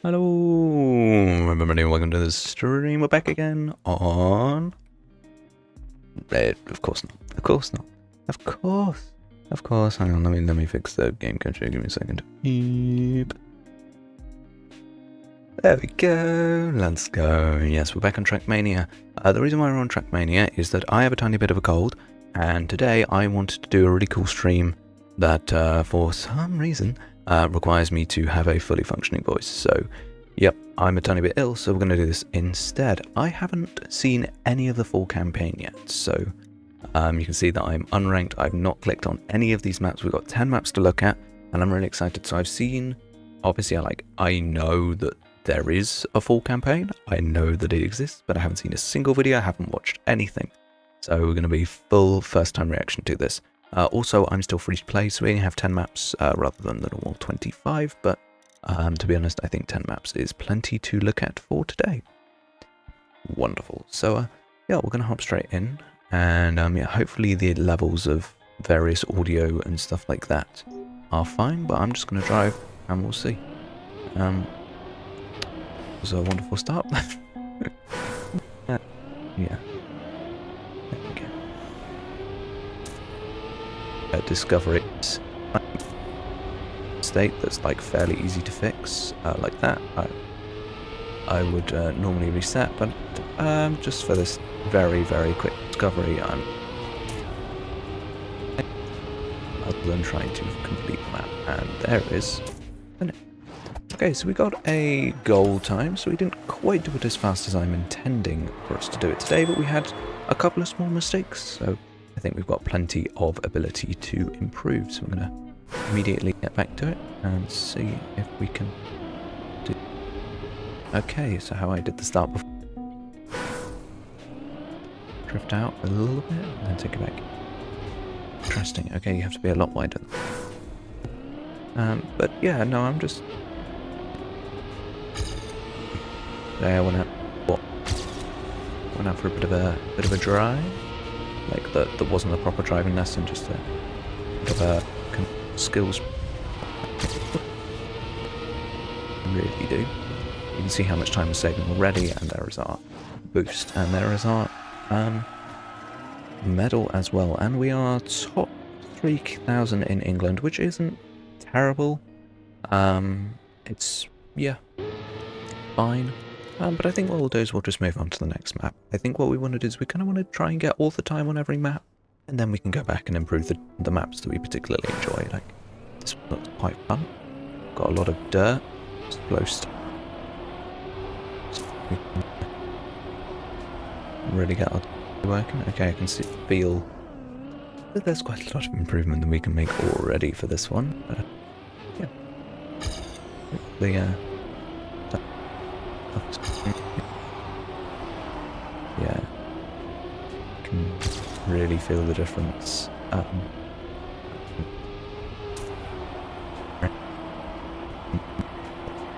Hello, everybody, welcome to the stream. We're back again on Red. Of course not. Of course not. Of course. Of course. Hang on, let me fix the game control. Give me a second. Yep. There we go. Let's go. Yes, we're back on Trackmania. The reason why we're on Trackmania is that I have a tiny bit of a cold, and today I wanted to do a really cool stream that, for some reason, requires me to have a fully functioning voice. So, yep, I'm a tiny bit ill, so we're going to do this instead. I haven't seen any of the full campaign yet, so you can see that I'm unranked. I've not clicked on any of these maps. We've got 10 maps to look at, and I'm really excited. So I've seen, obviously, I know that there is a full campaign. I know that it exists, but I haven't seen a single video. I haven't watched anything. So we're going to be full first-time reaction to this. Also, I'm still free to play, so we only have 10 maps rather than the normal 25, but to be honest, I think 10 maps is plenty to look at for today. Wonderful. So, yeah, we're going to hop straight in, and yeah, hopefully the levels of various audio and stuff like that are fine, but I'm just going to drive, and we'll see. It was a wonderful start. Yeah. Discover it state that's like fairly easy to fix, like that. I would normally reset, but just for this very quick discovery, I'm other than trying to complete the map, and there it is. Okay, so we got a goal time, so we didn't quite do it as fast as I'm intending for us to do it today, but we had a couple of small mistakes, so I think we've got plenty of ability to improve, so I'm going to immediately get back to it and see if we can do... Okay, so how I did the start before. Drift out a little bit and then take it back. Interesting. Okay, you have to be a lot wider. But yeah, no, I'm just... There, I went out for a bit of a drive. Like that wasn't a proper driving lesson, just a bit of a skills. Really do. You can see how much time we're saving already, and there is our boost, and there is our medal as well, and we are top 3,000 in England, which isn't terrible. It's, yeah, fine. But I think what we'll do is we'll just move on to the next map. I think what we want to do is we kind of want to try and get all the time on every map, and then we can go back and improve the maps that we particularly enjoy. Like, this one looks quite fun. Got a lot of dirt, slow stuff. So we can really get our working. Okay, I can feel that there's quite a lot of improvement that we can make already for this one. But, yeah. Hopefully, yeah, you can really feel the difference.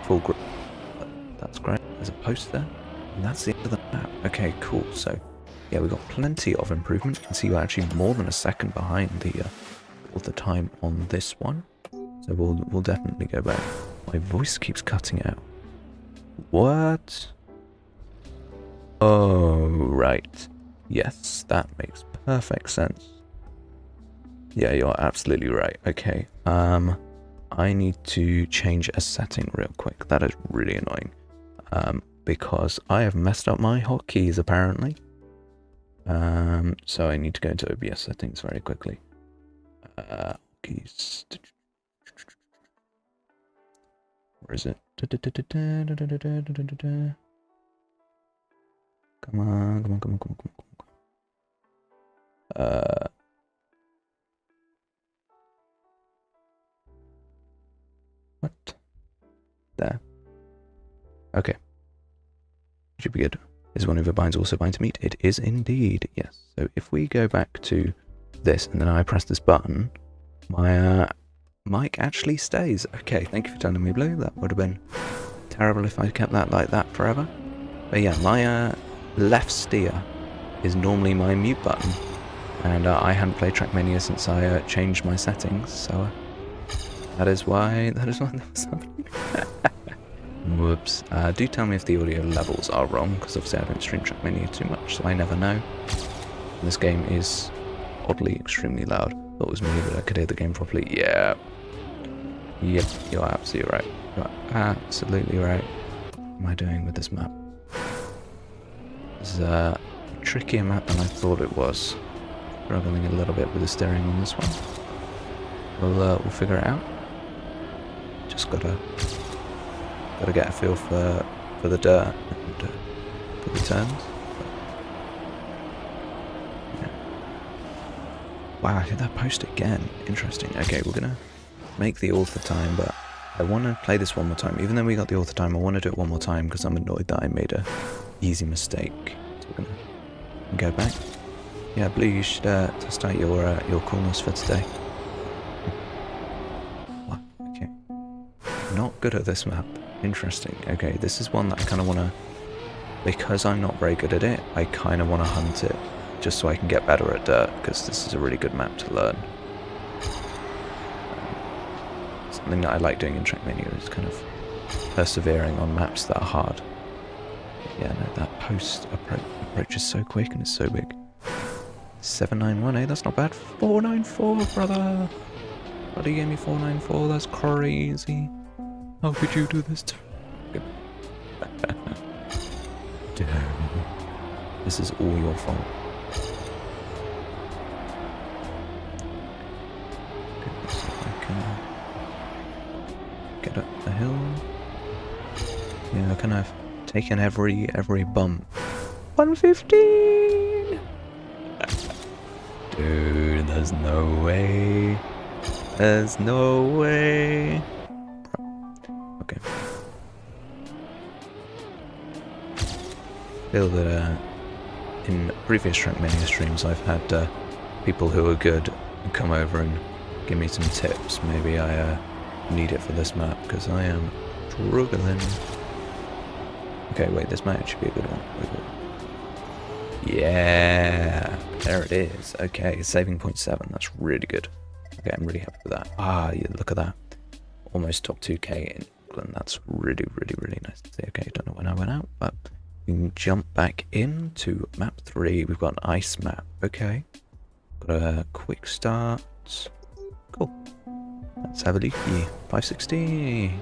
Full grip. That's great. There's a post there, and that's the end of the map. Okay, cool. So, yeah, we've got plenty of improvement. You can see we're actually more than a second behind all the time on this one. So we'll definitely go back. My voice keeps cutting out. What? Oh, right. Yes, that makes perfect sense. Yeah, you're absolutely right. Okay. I need to change a setting real quick. That is really annoying. Because I have messed up my hotkeys apparently. So I need to go into OBS settings very quickly. Keys. Where is it? Come on. What? There. Okay. Should be good. Is one of the binds also bind to meet? It is indeed, yes. So if we go back to this and then I press this button, my mic actually stays. Okay, thank you for telling me, Blue. That would have been terrible if I kept that like that forever. But yeah, my left steer is normally my mute button, and I hadn't played Trackmania since I changed my settings, so that is why that was happening. Whoops. Do tell me if the audio levels are wrong, because obviously I don't stream Trackmania too much, so I never know. And this game is oddly extremely loud. Thought it was me, but I could hear the game properly. Yeah. Yep, you're absolutely right. You're absolutely right. What am I doing with this map? This is a trickier map than I thought it was. Struggling a little bit with the steering on this one. We'll figure it out. Just gotta get a feel for the dirt and for the turns. Yeah. Wow, I hit that post again. Interesting. Okay, we're gonna make the author time, but I want to play this one more time. Even though we got the author time, I want to do it one more time because I'm annoyed that I made a easy mistake. So we're gonna go back. Yeah, Blue, you should test out your coolness for today. What? Okay. Not good at this map. Interesting. Okay, this is one that I kind of want to... Because I'm not very good at it, I kind of want to hunt it. Just so I can get better at dirt, because this is a really good map to learn. Something that I like doing in Trackmania is kind of persevering on maps that are hard. Yeah, no, that post approach is so quick and it's so big. 791, eh? That's not bad. 494, brother! Buddy gave me 494, that's crazy. How could you do this to me? This is all your fault. Let's see if I can get up the hill. Yeah, I kind of taken every bump. 115! Dude, there's no way. There's no way. Okay. I feel that in previous Trackmania streams I've had people who are good come over and give me some tips. Maybe I need it for this map because I am struggling. Okay, wait, this might actually be a good one. Yeah, there it is. Okay, saving point 7. That's really good. Okay, I'm really happy with that. Ah, yeah, look at that. Almost top 2k in England. That's really, really, really nice to see. Okay, don't know when I went out, but we can jump back into map 3. We've got an ice map. Okay, got a quick start. Cool. Let's have a look here. 560.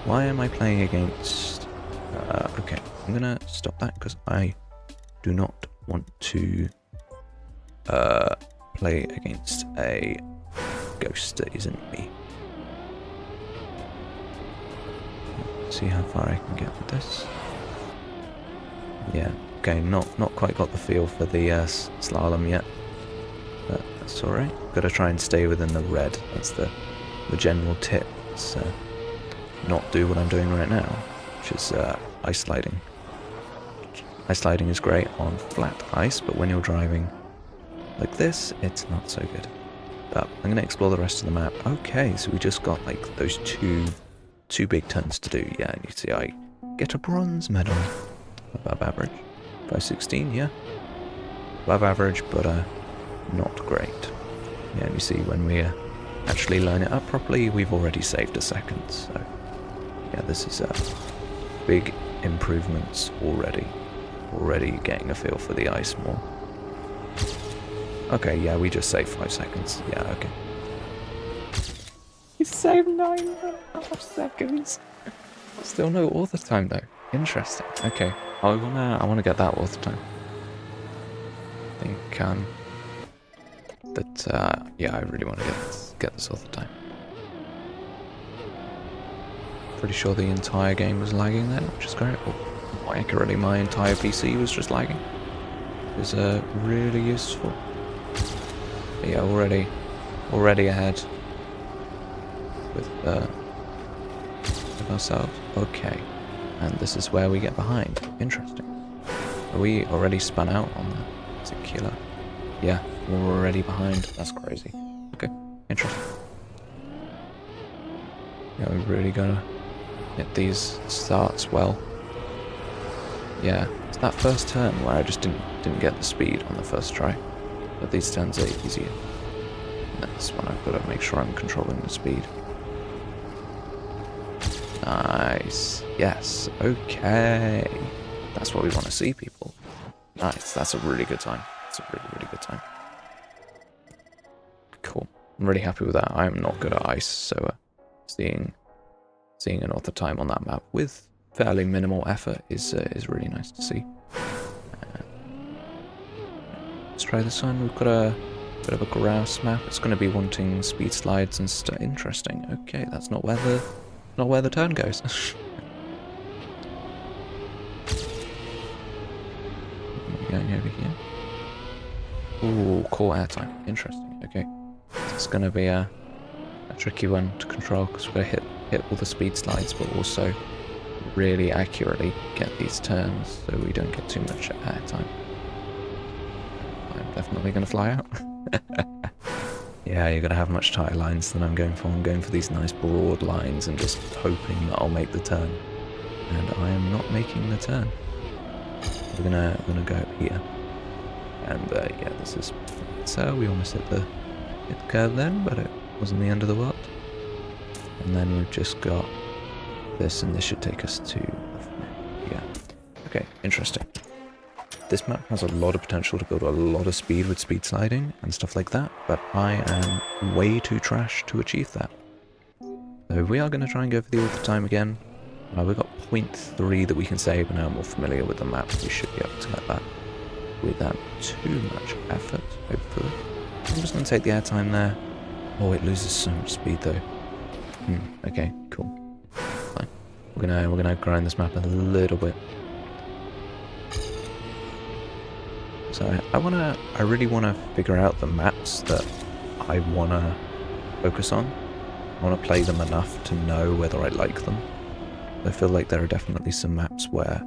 Why am I playing against... okay, I'm gonna stop that because I do not want to play against a ghost that isn't me. Let's see how far I can get with this. Yeah, okay, not quite got the feel for the slalom yet, but that's alright. Gotta try and stay within the red. That's the general tip. It's, not do what I'm doing right now, which is ice sliding. Ice sliding is great on flat ice, but when you're driving like this, it's not so good. But I'm going to explore the rest of the map. Okay, so we just got like those two big turns to do. Yeah, and you see I get a bronze medal. Above average. 516, yeah. Above average, but not great. Yeah, and you see when we actually line it up properly, we've already saved a second, so... Yeah, this is big improvements already. Already getting a feel for the ice more. Okay, yeah, we just saved 5 seconds. Yeah, okay. You saved 9.5 seconds. Still no author time though. Interesting. Okay, I wanna get that author time. I think yeah, I really want to get this author time. Pretty sure the entire game was lagging then, which is great. Or more accurately, my entire PC was just lagging. It was really useful. But yeah, already ahead with ourselves. Okay, and this is where we get behind. Interesting. Are we already spun out on that particular? Yeah, we're already behind. That's crazy. Okay, interesting. Yeah, we really gotta get these starts well. Yeah, it's that first turn where I just didn't get the speed on the first try. But these turns are easier. And that's when I've got to make sure I'm controlling the speed. Nice. Yes. Okay. That's what we want to see, people. Nice. That's a really good time. That's a really, really good time. Cool. I'm really happy with that. I am not good at ice, so seeing another time on that map with fairly minimal effort is really nice to see. Let's try this one. We've got a bit of a grouse map. It's going to be wanting speed slides and stuff. Interesting. Okay, that's not where the turn goes. Going over here. Ooh, core airtime. Interesting. Okay, it's going to be a tricky one to control because we're going to hit all the speed slides, but also really accurately get these turns so we don't get too much airtime. I'm definitely going to fly out. Yeah, you're going to have much tighter lines than I'm going for. I'm going for these nice broad lines and just hoping that I'll make the turn. And I am not making the turn. We're gonna go up here. And yeah, this is... So we almost hit the curve then, but it wasn't the end of the world. And then we've just got this, and this should take us to... Yeah. Okay, interesting. This map has a lot of potential to build a lot of speed with speed sliding and stuff like that, but I am way too trash to achieve that. So we are going to try and go for the all the time again. We've got 0.3 that we can save, and now I'm more familiar with the map. We should be able to get that without too much effort, hopefully. I'm just going to take the airtime there. Oh, it loses so much speed though. Okay, cool. Fine. We're gonna grind this map a little bit. So I really wanna figure out the maps that I wanna focus on. I wanna play them enough to know whether I like them. I feel like there are definitely some maps where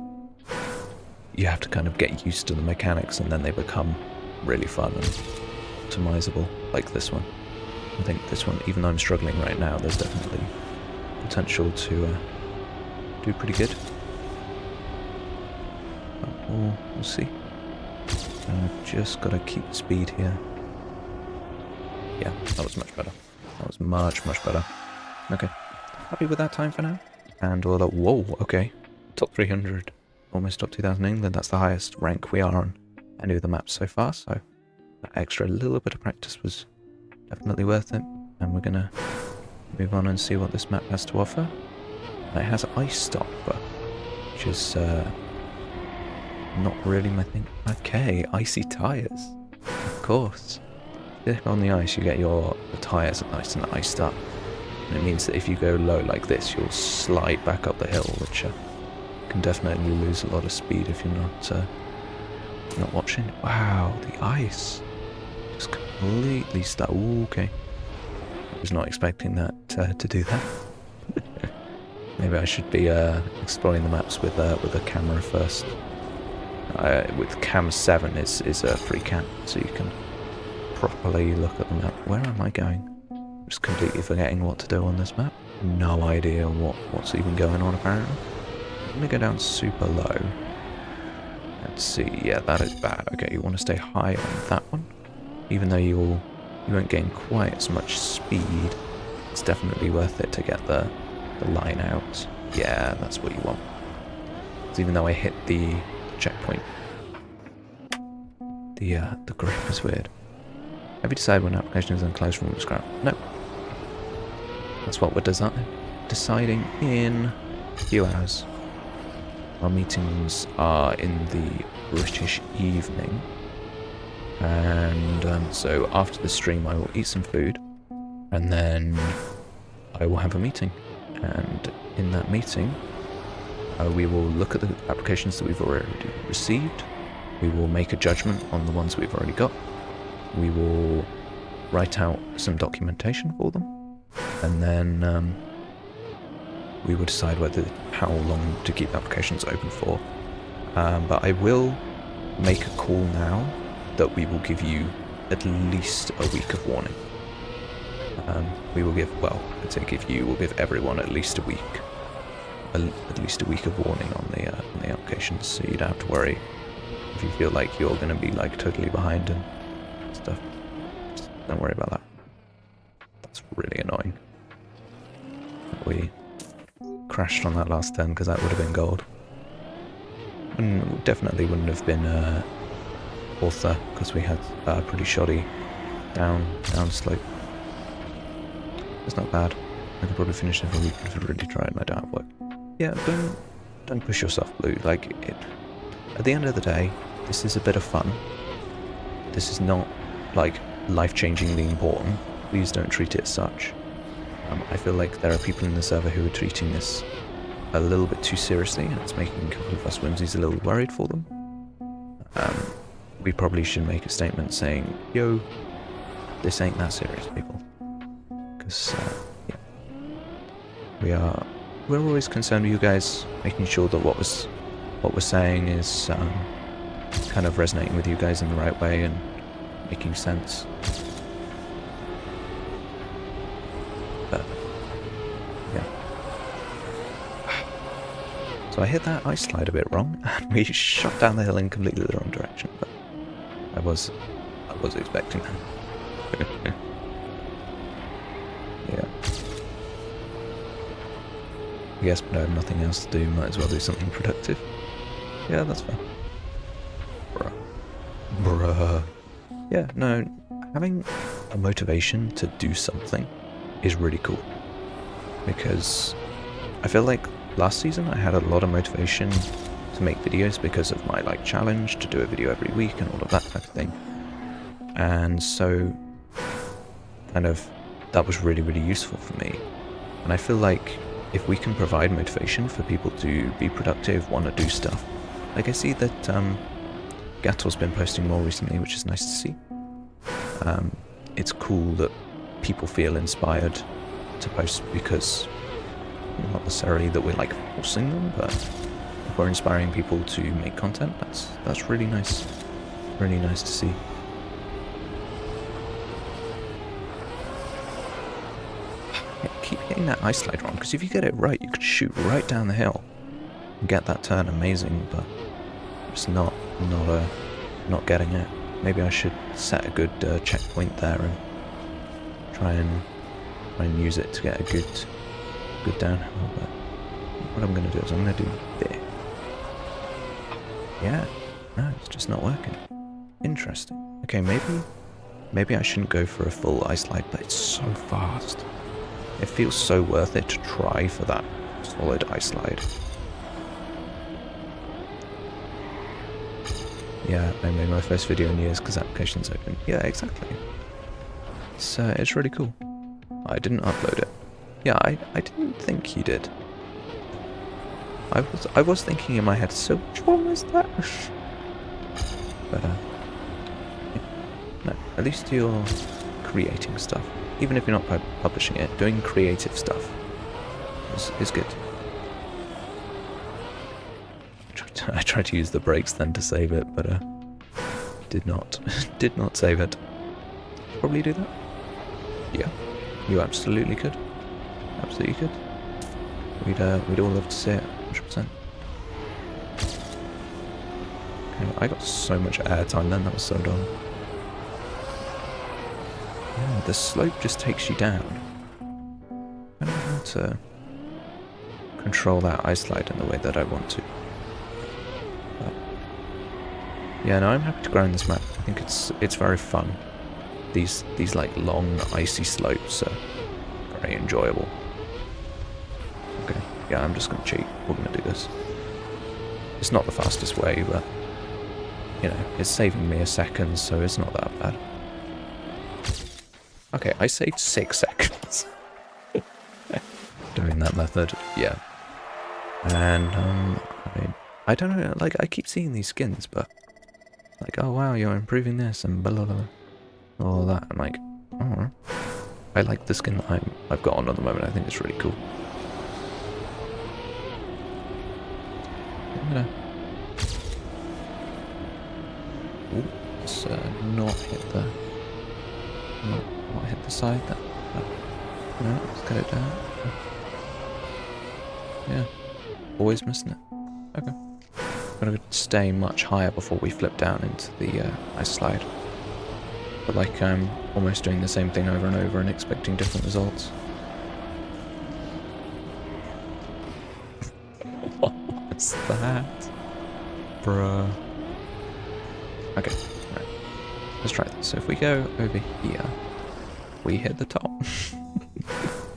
you have to kind of get used to the mechanics and then they become really fun and optimizable, like this one. I think this one, even though I'm struggling right now, there's definitely potential to do pretty good. We'll see. I've just got to keep the speed here. Yeah, that was much better. That was much, much better. Okay, happy with that time for now. And all that. Whoa, okay. Top 300, almost top 2000 England. That's the highest rank we are on any of the maps so far. So that extra little bit of practice was definitely worth it. And we're gonna move on and see what this map has to offer. And it has ice stop, which is not really my thing. Okay, icy tires. Of course. If on the ice, you get the tires are nice and iced up. And it means that if you go low like this, you'll slide back up the hill, which can definitely lose a lot of speed if you're not watching. Wow, the ice just completely stuck. Ooh, okay. I was not expecting that to do that. Maybe I should be exploring the maps with a camera first. With Cam 7 is a free cam, so you can properly look at the map. Where am I going? Just completely forgetting what to do on this map. No idea what's even going on apparently. I'm gonna go down super low. Let's see. Yeah, that is bad. Okay, you want to stay high on that one, even though you won't gain quite as much speed. It's definitely worth it to get the line out. Yeah, that's what you want. Because even though I hit the checkpoint, the grip is weird. Have you decided when an application is unclosed from Whimsicraft? No. That's what we're deciding in a few hours. Our meetings are in the British evening, and so after the stream I will eat some food, and then I will have a meeting, and in that meeting we will look at the applications that we've already received. We will make a judgment on the ones we've already got. We will write out some documentation for them, and then we will decide how long to keep applications open for. But I will make a call now that we will give you at least a week of warning. We will give, well, I'd say we'll give everyone at least a week. At least a week of warning on the applications, so you don't have to worry if you feel like you're going to be like totally behind and stuff. Just don't worry about that. That's really annoying. We crashed on that last turn because that would have been gold. And definitely wouldn't have been author because we had pretty shoddy down slope. It's not bad. I could probably finish it if I really tried and I don't have work. Yeah, don't push yourself, Blue. Like, at the end of the day, this is a bit of fun. This is not, like, life-changingly important. Please don't treat it as such. I feel like there are people in the server who are treating this a little bit too seriously, and it's making a couple of us whimsies a little worried for them. We probably should make a statement saying, yo, this ain't that serious, people. Because, yeah. We're always concerned with you guys, making sure that what we're saying is kind of resonating with you guys in the right way and making sense. But yeah. So I hit that ice slide a bit wrong, and we shot down the hill in completely the wrong direction. But I was expecting that. Yeah. I guess, but I have nothing else to do, might as well do something productive. Yeah, that's fair. Bruh. Yeah, no, having a motivation to do something is really cool. Because I feel like last season I had a lot of motivation to make videos because of my, like, challenge to do a video every week and all of that type of thing. And so, kind of, that was really, really useful for me. And I feel like if we can provide motivation for people to be productive, want to do stuff. Like, I see that Gattel's been posting more recently, which is nice to see. It's cool that people feel inspired to post because, not necessarily that we're, like, forcing them, but if we're inspiring people to make content, that's really nice. Really nice to see. Keep hitting that ice slide wrong, because if you get it right, you could shoot right down the hill and get that turn amazing, but it's not getting it. Maybe I should set a good checkpoint there and try and use it to get a good downhill. But what I'm going to do is I'm going to do this. Yeah, no, it's just not working. Interesting. Okay, maybe I shouldn't go for a full ice slide, but it's so fast. It feels so worth it to try for that solid ice slide. Yeah, I made my first video in years because application's open. Yeah, exactly. It's really cool. I didn't upload it. Yeah, I didn't think you did. I was thinking in my head, so which one was that? But yeah. No, at least you're creating stuff. Even if you're not publishing it, doing creative stuff is good. I tried to use the brakes then to save it, but did not save it. Probably do that. Yeah, you absolutely could. Absolutely could. We'd all love to see it, 100%. Okay, I got so much airtime then. That was so dumb. Yeah, the slope just takes you down. I don't know how to control that ice slide in the way that I want to. But yeah, no, I'm happy to grind this map. I think it's very fun. These like long icy slopes are very enjoyable. Okay, yeah, I'm just gonna cheat. We're gonna do this. It's not the fastest way, but you know, it's saving me a second, so it's not that bad. Okay, I saved 6 seconds. Doing that method, yeah. And, I don't know, like, I keep seeing these skins, but, like, oh wow, you're improving this, and blah blah blah, all that. I'm like, oh, I like the skin that I've got on at the moment. I think it's really cool. I'm gonna... Ooh, let's not hit the... Not hit the side that. No, let's get it down. Yeah, always missing it. Okay, gotta stay much higher before we flip down into the ice slide. But like I'm almost doing the same thing over and over and expecting different results. What was that? Bruh. Okay, right. Let's try this. So if we go over here, we hit the top.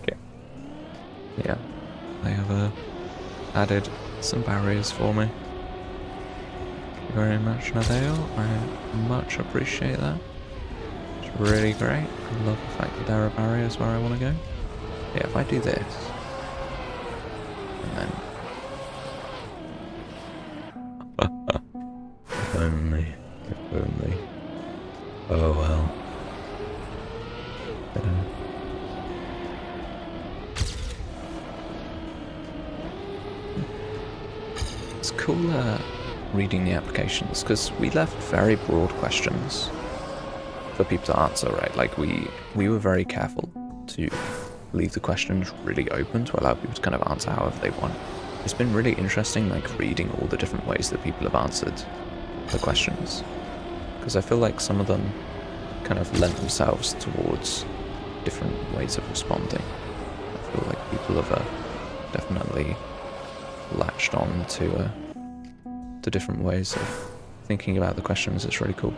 Okay. Yeah. They have added some barriers for me. Thank you very much, Nadeo. I much appreciate that. It's really great. I love the fact that there are barriers where I want to go. Yeah, if I do this, and then... if only, if only. Oh well. It's cool reading the applications, because we left very broad questions for people to answer, right? Like, we were very careful to leave the questions really open to allow people to kind of answer however they want. It's been really interesting, like, reading all the different ways that people have answered the questions, because I feel like some of them kind of lent themselves towards different ways of responding. I feel like people have definitely latched on to different ways of thinking about the questions. It's really cool.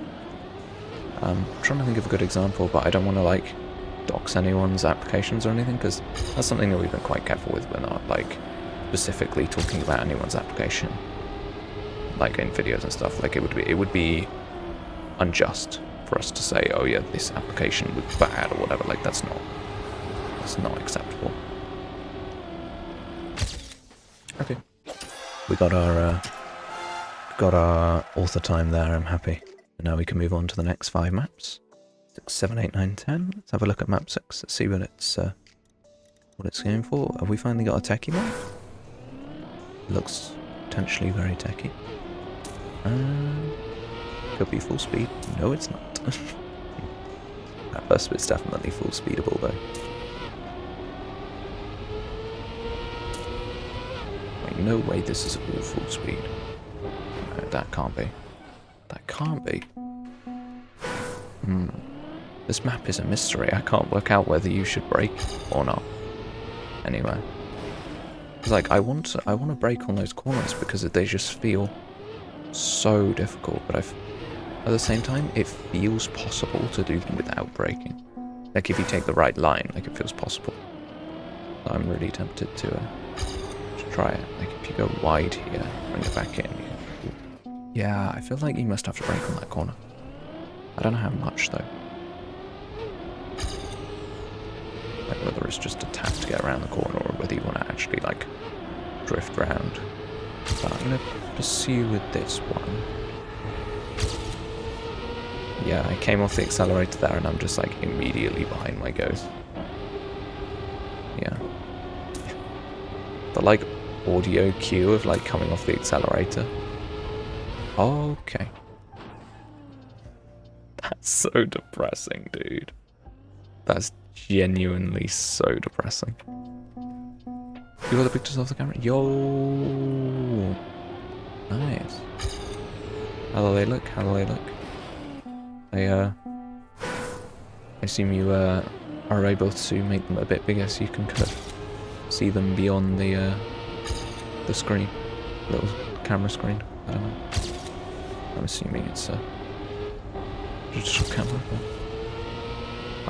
I'm trying to think of a good example, but I don't want to like dox anyone's applications or anything, because that's something that we've been quite careful with. We're not like specifically talking about anyone's application, like in videos and stuff. Like it would be unjust for us to say, oh yeah, this application was bad or whatever. Like that's not acceptable. Okay, we got our author time there. I'm happy. And now we can move on to the next 5 maps. 6, 7, 8, 9, 10. Let's have a look at map 6. Let's see what it's going for. Have we finally got a techie one? Looks potentially very techie. Could be full speed. No, it's not. That first bit's definitely full speedable though. Like, no way this is all full speed. No, that can't be. That can't be. This map is a mystery. I can't work out whether you should brake or not. Anyway. It's like, I want to brake on those corners because they just feel so difficult, but at the same time, it feels possible to do them without braking. Like, if you take the right line, like, it feels possible. So I'm really tempted to try it. Like, if you go wide here, bring it back in. Yeah, I feel like you must have to brake on that corner. I don't know how much, though. Like, whether it's just a tap to get around the corner, or whether you want to actually, like, drift round. But I'm going to pursue with this one. Yeah, I came off the accelerator there, and I'm just, like, immediately behind my ghost. Yeah. The, like, audio cue of, like, coming off the accelerator. Okay. That's so depressing, dude. That's genuinely so depressing. You got the pictures of the camera? Yo! Nice. How do they look? How do they look? I assume you are able to make them a bit bigger so you can kind of see them beyond the screen. Little camera screen. I don't know. I'm assuming it's a digital camera, but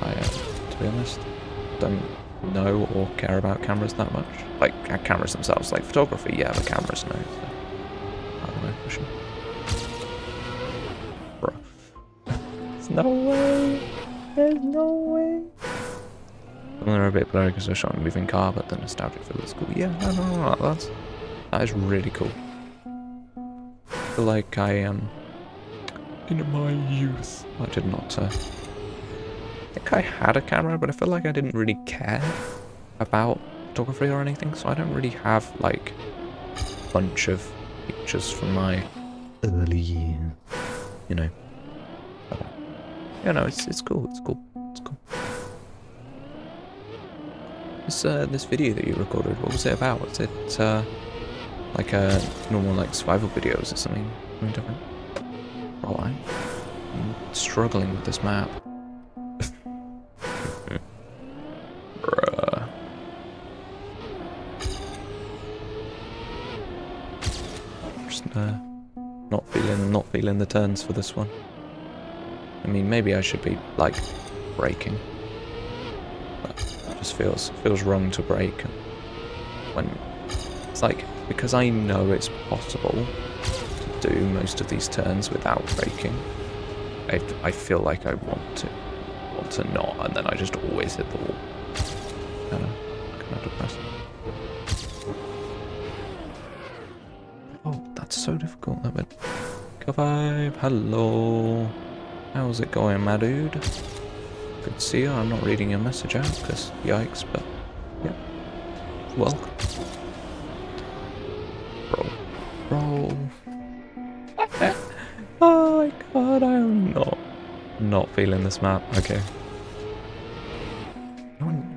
I, to be honest, don't know or care about cameras that much. Like, cameras themselves, like photography, yeah, but cameras, no. So, I don't know, for sure. Bro. There's no way! There's no way! Well, they're a bit blurry because they're shot in a moving car, but the nostalgic feel is cool. Yeah, no, that is really cool. I feel like I am... in my youth, I did not... I think I had a camera, but I feel like I didn't really care about photography or anything, so I don't really have, like, a bunch of pictures from my early years, you know. But, yeah, no, it's cool, it's cool, it's cool. This video that you recorded, what was it about? Was it, like a normal, like, survival videos or something different? Bro, I'm struggling with this map. Bruh. just not feeling the turns for this one. I mean, maybe I should be like braking, but it just feels wrong to brake when it's like, because I know it's possible to do most of these turns without braking. I feel like I want to not, and then I just always hit the wall. Kind of depressing. Oh, that's so difficult. That bit. Go 5. Hello. How's it going, my dude? Good to see you. I'm not reading your message out because yikes, but yeah. Welcome. Roll. Oh my god, I am not feeling this map. Okay.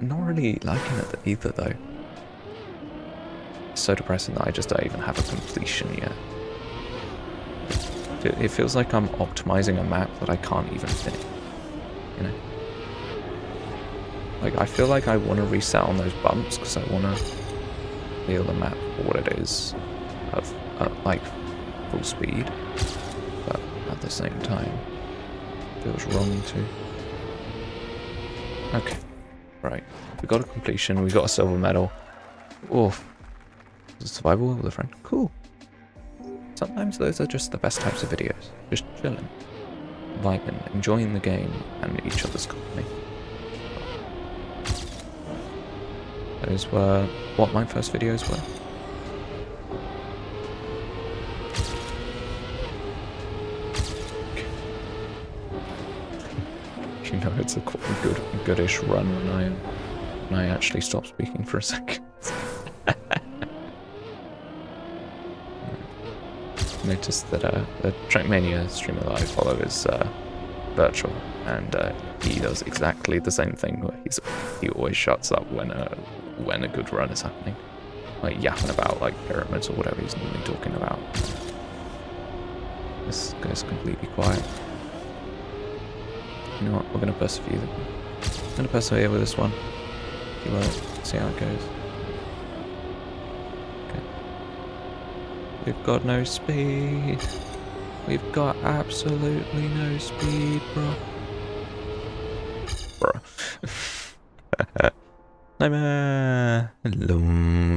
Not really liking it either though. It's so depressing that I just don't even have a completion yet. It feels like I'm optimizing a map that I can't even finish. You know? Like, I feel like I want to reset on those bumps because I want to feel the map for what it is at like full speed, but at the same time it feels wrong too. Okay, right, we got a completion, we got a silver medal. Oh, survival with a friend, cool. Sometimes those are just the best types of videos, just chilling, vibing, enjoying the game and each other's company. Those were what my first videos were. You know, it's a quite goodish run when I actually stop speaking for a second. Noticed that the Trackmania streamer that I follow is virtual, and he does exactly the same thing. Where he always shuts up when a good run is happening, like yapping about like pyramids or whatever he's normally talking about. This goes completely quiet. You know what? We're gonna persevere. I'm gonna persevere with this one. See how it goes. We've got no speed. We've got absolutely no speed, bro. Nightmare. Hello,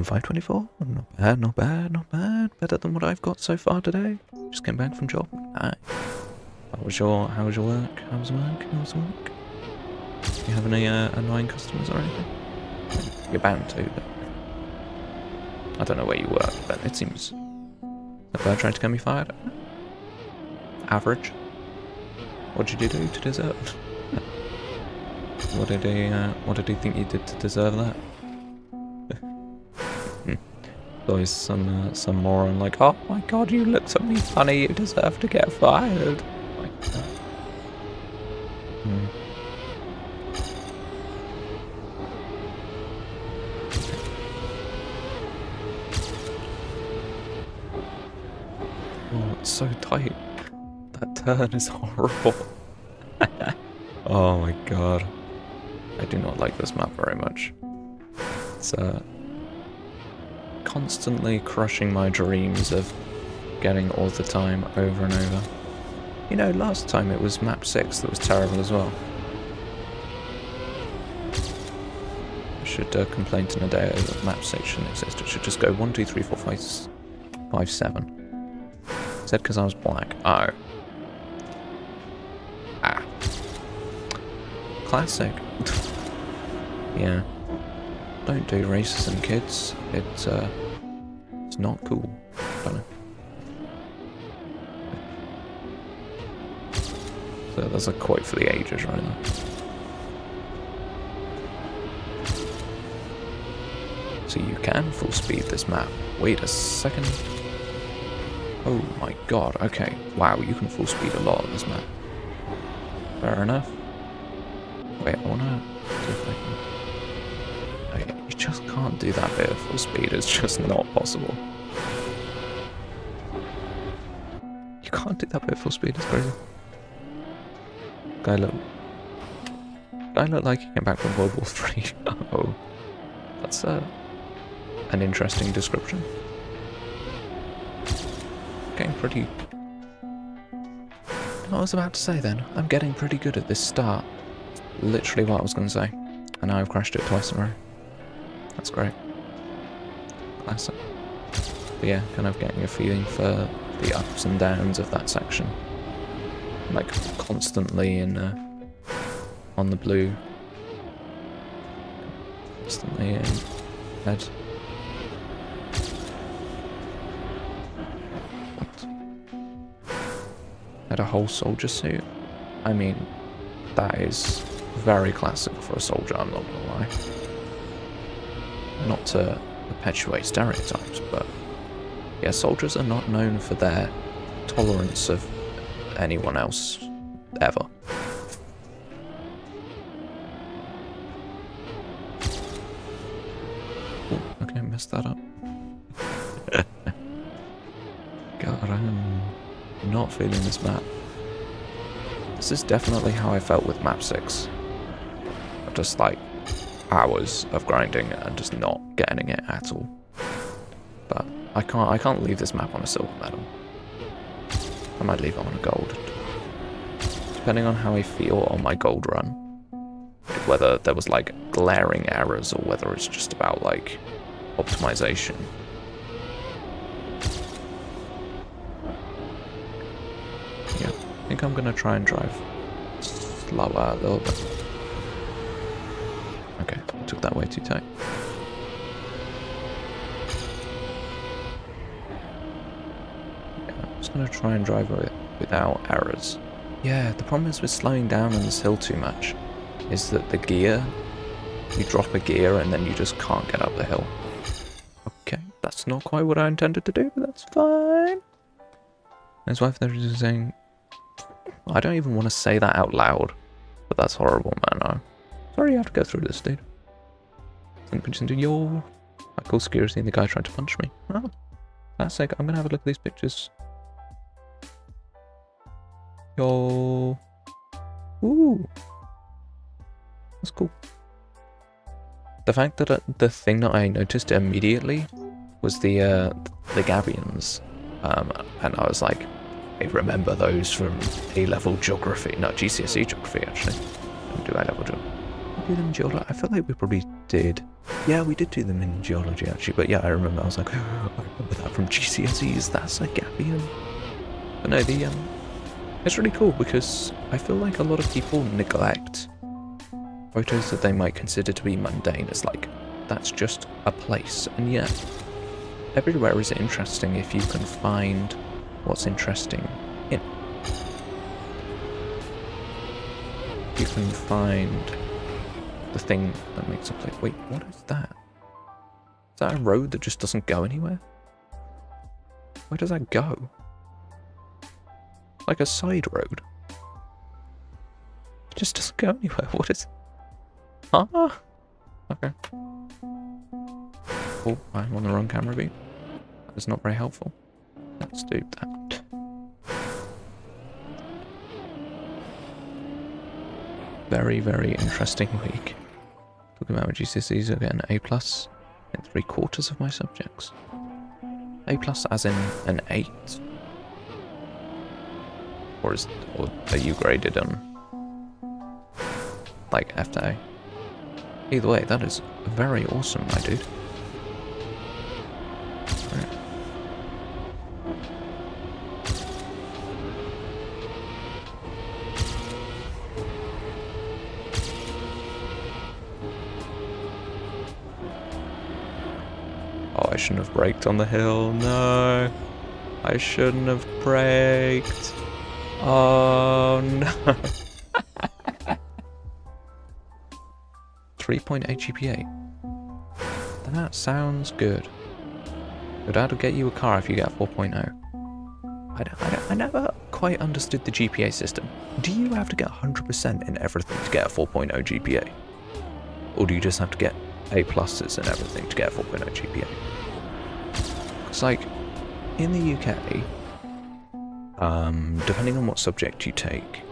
524. Not bad, not bad, not bad. Better than what I've got so far today. Just came back from job. Nice. How was your work? How's work? You have any annoying customers or anything? You're bound to, but I don't know where you work, but it seems the bird trying to get me fired. Average. What did you do to deserve? What did he think you did to deserve that? Always some moron like, oh my god, you looked at me funny, you deserve to get fired. Like that. Oh, it's so tight. That turn is horrible. Oh my god. I do not like this map very much. It's constantly crushing my dreams of getting all the time over and over. You know, last time it was map 6 that was terrible as well. I should complain to Nadeo that map 6 shouldn't exist. It should just go 1, 2, 3, 4, 5, 7. Said because I was black. Oh. Ah. Classic. Yeah. Don't do racism, kids. It's not cool. Don't know. So there's a quote for the ages right there. So you can full speed this map. Wait a second. Oh my god, okay. Wow, you can full speed a lot of this map. Fair enough. Wait, I wanna see if I can... Okay, you just can't do that bit of full speed, it's just not possible. You can't do that bit of full speed, it's crazy. Guy look like he came back from World War 3. Oh, that's an interesting description. pretty... I was about to say then, I'm getting pretty good at this start. Literally what I was going to say. And now I've crashed it twice in a row. That's great. Classic. But yeah, kind of getting a feeling for the ups and downs of that section. Like, constantly in, on the blue. Constantly in red. What? Had a whole soldier suit? I mean, that is very classic for a soldier, I'm not gonna lie. Not to perpetuate stereotypes, but yeah, soldiers are not known for their tolerance of anyone else, ever. Ooh, okay, messed that up. God, I'm not feeling this map. This is definitely how I felt with map 6. Just like hours of grinding and just not getting it at all. But I can't leave this map on a silver medal. I might leave it on a gold. Depending on how I feel on my gold run. Whether there was like glaring errors or whether it's just about like optimization. Yeah, I think I'm gonna try and drive slower a little bit. Okay, I took that way too tight. Yeah, I'm just gonna try and drive it without errors. Yeah, the problem is with slowing down on this hill too much, is that the gear, you drop a gear and then you just can't get up the hill. Okay, that's not quite what I intended to do, but that's fine. His wife there is saying, I don't even want to say that out loud, but that's horrible, man. I'm sorry you have to go through this, dude. Then puts into your... I call security and the guy tried to punch me. Oh, that's sick. I'm gonna have a look at these pictures. Yo. Ooh. That's cool. The fact that the thing that I noticed immediately was the gabions. And I was like, I remember those from A-level geography. No, GCSE geography, actually. Didn't do A-level geography. Did we do them in geology? I feel like we probably did. Yeah, we did do them in geology, actually. But yeah, I remember. I was like, oh, I remember that from GCSEs. That's a gabion. But no, it's really cool because I feel like a lot of people neglect photos that they might consider to be mundane as like, that's just a place. And yet, everywhere is interesting if you can find what's interesting in it. You can find the thing that makes a place. Wait, what is that? Is that a road that just doesn't go anywhere? Where does that go? Like a side road. It just doesn't go anywhere. What is... Ah! Okay. Oh, I'm on the wrong camera beat. That is not very helpful. Let's do that. Very, very interesting week. Talking about my GCSEs, I get an A+ in 3/4 of my subjects. A+ as in an 8. Or are you graded like F to A? Either way, that is very awesome, my dude. Right. Oh, I shouldn't have braked on the hill. No, I shouldn't have braked. Oh no. 3.8 GPA. That sounds good. But that'll get you a car if you get a 4.0. I never quite understood the GPA system. Do you have to get 100% in everything to get a 4.0 GPA? Or do you just have to get A+ in everything to get a 4.0 GPA? It's like, in the UK, depending on what subject you take,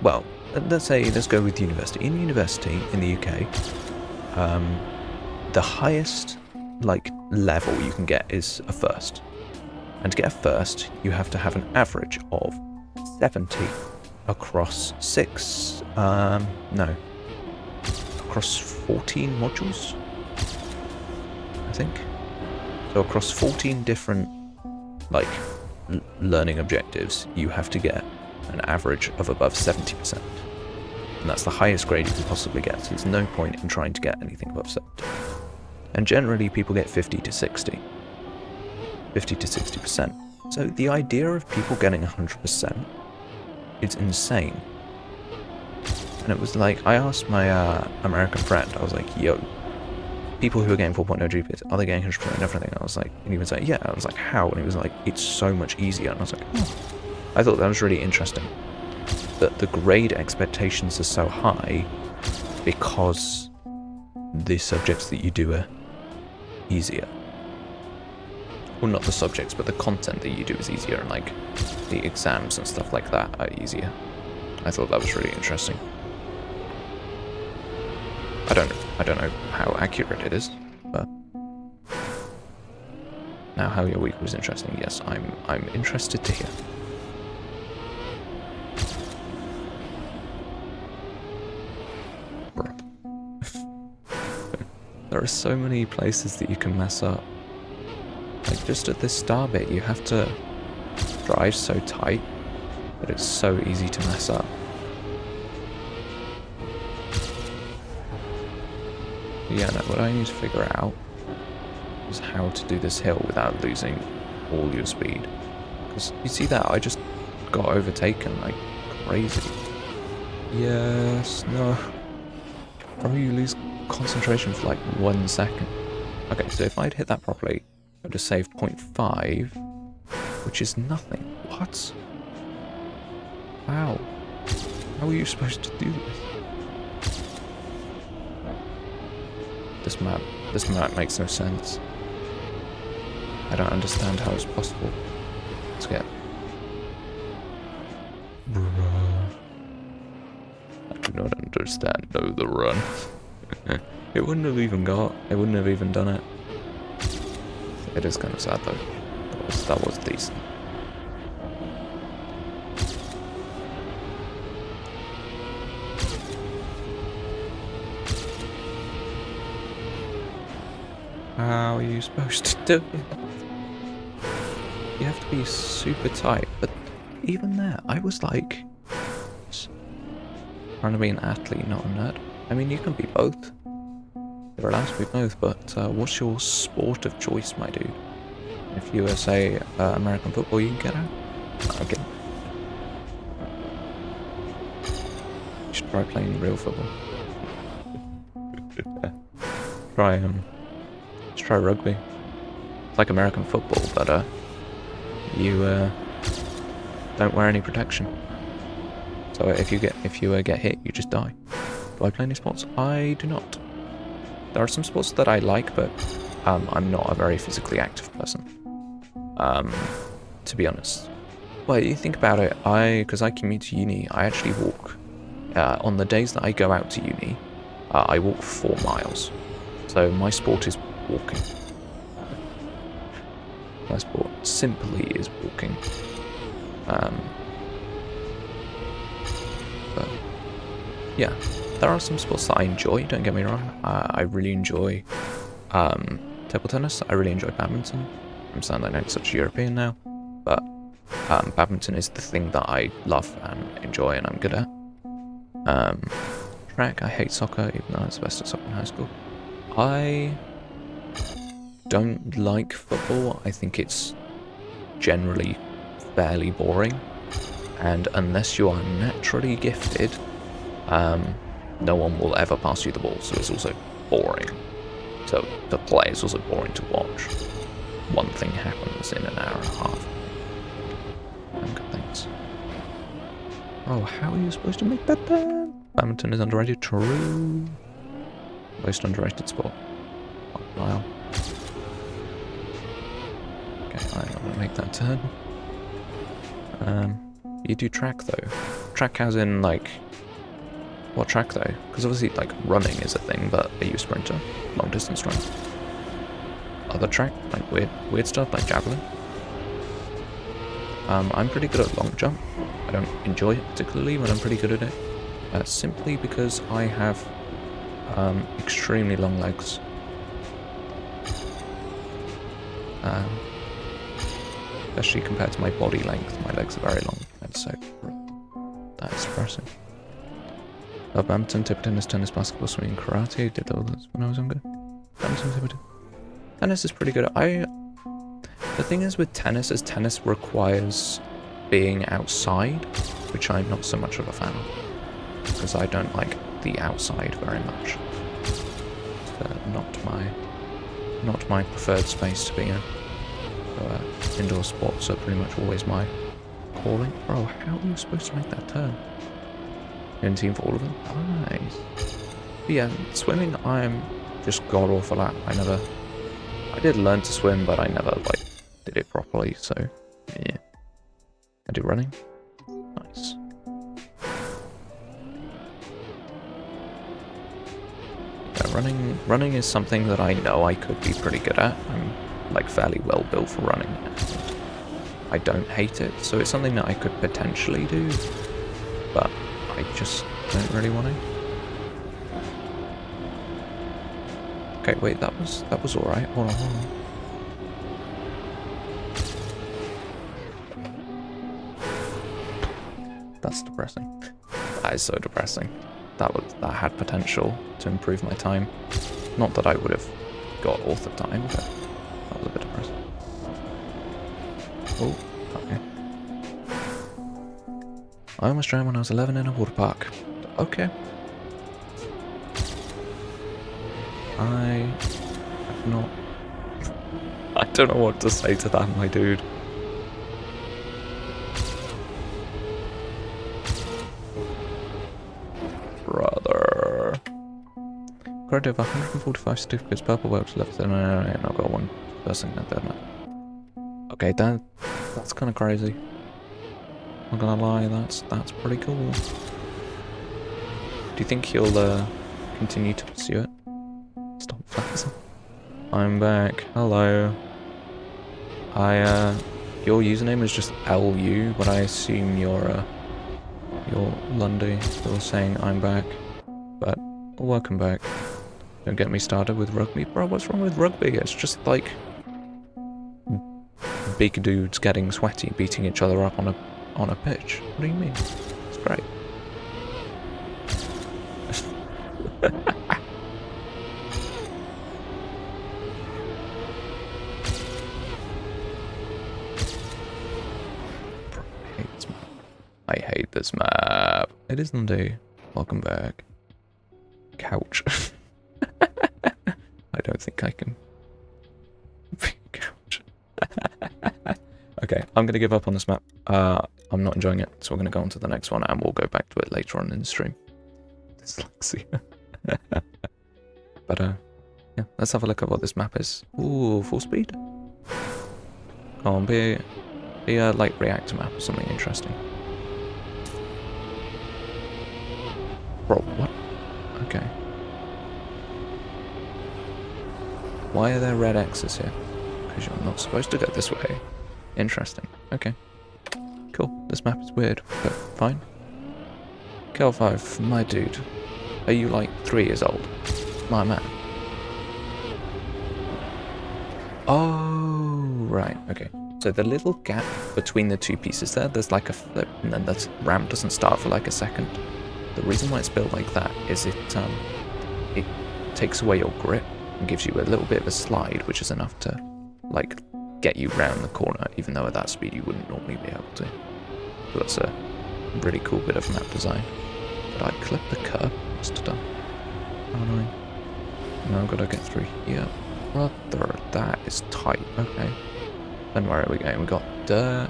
well, let's go with university. In university, in the UK, the highest, like, level you can get is a first. And to get a first, you have to have an average of 70 across across 14 modules, I think. So across 14 different, like, learning objectives, you have to get an average of above 70%. And that's the highest grade you can possibly get, so there's no point in trying to get anything above 70. And generally people get 50 to 60. 50 to 60%. So the idea of people getting 100% is insane. And it was like, I asked my American friend, I was like, yo, people who are getting 4.0 GPAs, are they getting 100% and everything? And I was like, and he was like, yeah. I was like, how? And he was like, it's so much easier. And I was like, oh. I thought that was really interesting. That the grade expectations are so high because the subjects that you do are easier. Well, not the subjects, but the content that you do is easier, and like the exams and stuff like that are easier. I thought that was really interesting. I don't know how accurate it is, but now how your week was interesting. Yes, I'm interested to hear. There are so many places that you can mess up. Like, just at this star bit, you have to drive so tight that it's so easy to mess up. Yeah, no, what I need to figure out is how to do this hill without losing all your speed. Because you see that, I just got overtaken like crazy. Yes, no. Probably you lose concentration for like 1 second. Okay, so if I'd hit that properly, I would have saved 0.5, which is nothing. What? Wow. How are you supposed to do this? This map makes no sense. I don't understand how it's possible. Let's get... Bruh. I do not understand, no, the run. It wouldn't have even done it. It is kind of sad though. That was decent. How are you supposed to do it? You have to be super tight, but even there, I was like trying to be an athlete, not a nerd. I mean, you can be both. You're allowed to be both, but what's your sport of choice, my dude? If you were, say, American football, you can get out. Okay. You should try playing real football. Try rugby. It's like American football, but you don't wear any protection. So if you get hit, you just die. Do I play any sports? I do not. There are some sports that I like, but I'm not a very physically active person. To be honest. Well, you think about it, because I commute to uni, I actually walk. On the days that I go out to uni, I walk 4 miles. So my sport is walking. My sport simply is walking. But yeah, there are some sports that I enjoy, don't get me wrong. I really enjoy table tennis. I really enjoy badminton. I'm sounding like such a European now, but badminton is the thing that I love and enjoy and I'm good at. Track, I hate soccer, even though I was the best at soccer in high school. I don't like football. I think it's generally fairly boring, and unless you are naturally gifted, no one will ever pass you the ball, so it's also boring. So to play is also boring to watch. One thing happens in an hour and a half. And good things. Oh, how are you supposed to make that turn? Badminton is underrated, true. Most underrated sport. Wow. Okay, I'm not gonna make that turn. You do track though. Track as in like... What track though? Because obviously like running is a thing, but are you a sprinter? Long distance run? Other track? Like weird stuff like javelin? I'm pretty good at long jump. I don't enjoy it particularly, but I'm pretty good at it. Simply because I have extremely long legs. Especially compared to my body length, my legs are very long, and so that is depressing. Badminton, table tennis, tennis, basketball, swimming, karate. Did all those when I was younger. Badminton, table tennis is pretty good. The thing is with tennis is tennis requires being outside, which I'm not so much of a fan of, because I don't like the outside very much. It's not my preferred space to be in. So, indoor sports are pretty much always my calling. Bro, how are you supposed to make that turn? You're in team for all of them? Nice. But yeah, swimming I'm just god awful at. I did learn to swim, but I never like did it properly, so yeah. I do running. Nice. Yeah, running is something that I know I could be pretty good at. I'm like fairly well built for running. I don't hate it, so it's something that I could potentially do, but I just don't really want to. Okay, wait, that was alright. Hold on. That's depressing. That is so depressing. That had potential to improve my time. Not that I would have got author time, but that was a bit depressing. Oh, okay. I almost drowned when I was 11 in a water park. Okay. I don't know what to say to that, my dude. Brother. Got over 145 certificates, purple works left, and I've got one person at that night. Okay, that's kind of crazy. I'm not gonna lie, that's pretty cool. Do you think he'll continue to pursue it? Stop flexing. I'm back. Hello. Your username is just LU, but I assume you're Lundy. You're saying I'm back, but welcome back. Don't get me started with rugby, bro. What's wrong with rugby? It's just like big dudes getting sweaty, beating each other up on a pitch. What do you mean? It's great. I hate this map. It is Monday. Welcome back. Couch. I don't think I can. Couch. Okay, I'm gonna give up on this map. I'm not enjoying it, so we're gonna go on to the next one, and we'll go back to it later on in the stream. Dyslexia. But yeah, let's have a look at what this map is. Ooh, full speed. Come on, be a light reactor map or something interesting. Bro, what? Okay. Why are there red X's here? Because you're not supposed to go this way. Interesting. Okay. Cool. This map is weird, but fine. Kel5, my dude. Are you like 3 years old? My man. Oh, right. Okay. So the little gap between the two pieces there's like a flip, and then the ramp doesn't start for like a second. The reason why it's built like that is it takes away your grip and gives you a little bit of a slide, which is enough to like get you round the corner, even though at that speed you wouldn't normally be able to. So that's a really cool bit of map design. But I clipped the curb. What's done? How annoying. Now I've got to get through here. Brother, that is tight. Okay. Then where are we going? We got dirt.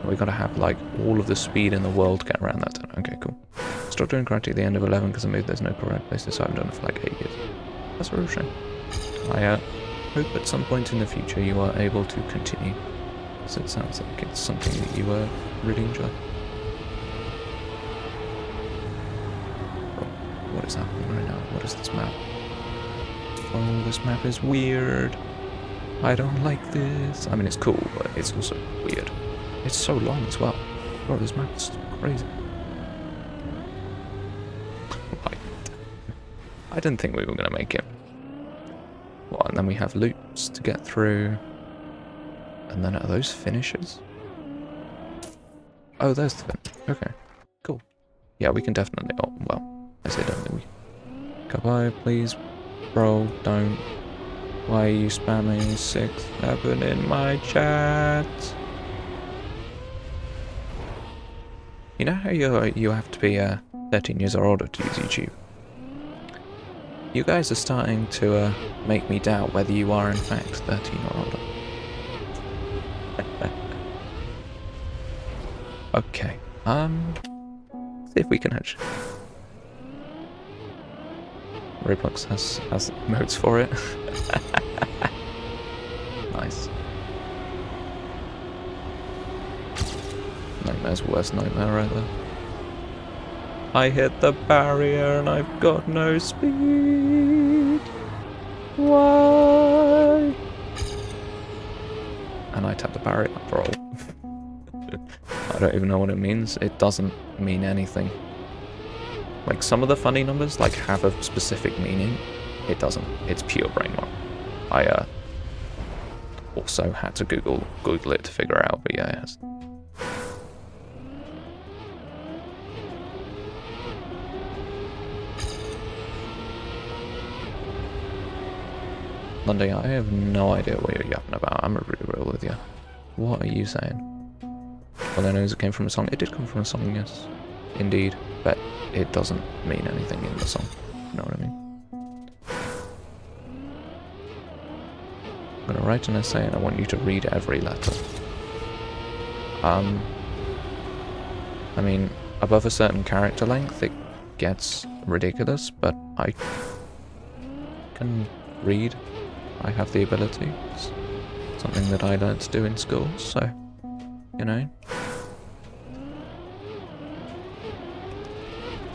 We got to have like all of the speed in the world to get around that turn. Okay, cool. Stopped doing karate at the end of 11 because I moved. There's no correct places, so I haven't done it for like 8 years. That's a real shame. I hope at some point in the future you are able to continue. So it sounds like it's something that you really enjoy. What is happening right now? What is this map? Oh, this map is weird. I don't like this. I mean, it's cool, but it's also weird. It's so long as well. Bro, this map is crazy. Right. I didn't think we were going to make it. Well, and then we have loops to get through. And then are those finishers? Oh, there's the fin. Okay, cool. Yeah, we can definitely... Oh, well, I say definitely. Goodbye, please. Bro, don't. Why are you spamming 6-7 in my chat? You know how you have to be 13 years or older to use YouTube? You guys are starting to make me doubt whether you are in fact 13 or older. Okay, see if we can actually... Roblox has emotes for it. Nice. Nightmare's worst nightmare right there. I hit the barrier and I've got no speed. Why? And I tapped the barrier after all. I don't even know what it means. It doesn't mean anything. Like, some of the funny numbers, like, have a specific meaning. It doesn't. It's pure brain rot. I, also had to Google it to figure out, but yeah, yes. Lundy, I have no idea what you're yapping about. I'm really real with you. What are you saying? All I know is it came from a song. It did come from a song, yes. Indeed. But it doesn't mean anything in the song. You know what I mean? I'm gonna write an essay and I want you to read every letter. I mean, above a certain character length it gets ridiculous, but I can read. I have the ability. It's something that I learned to do in school, so, you know.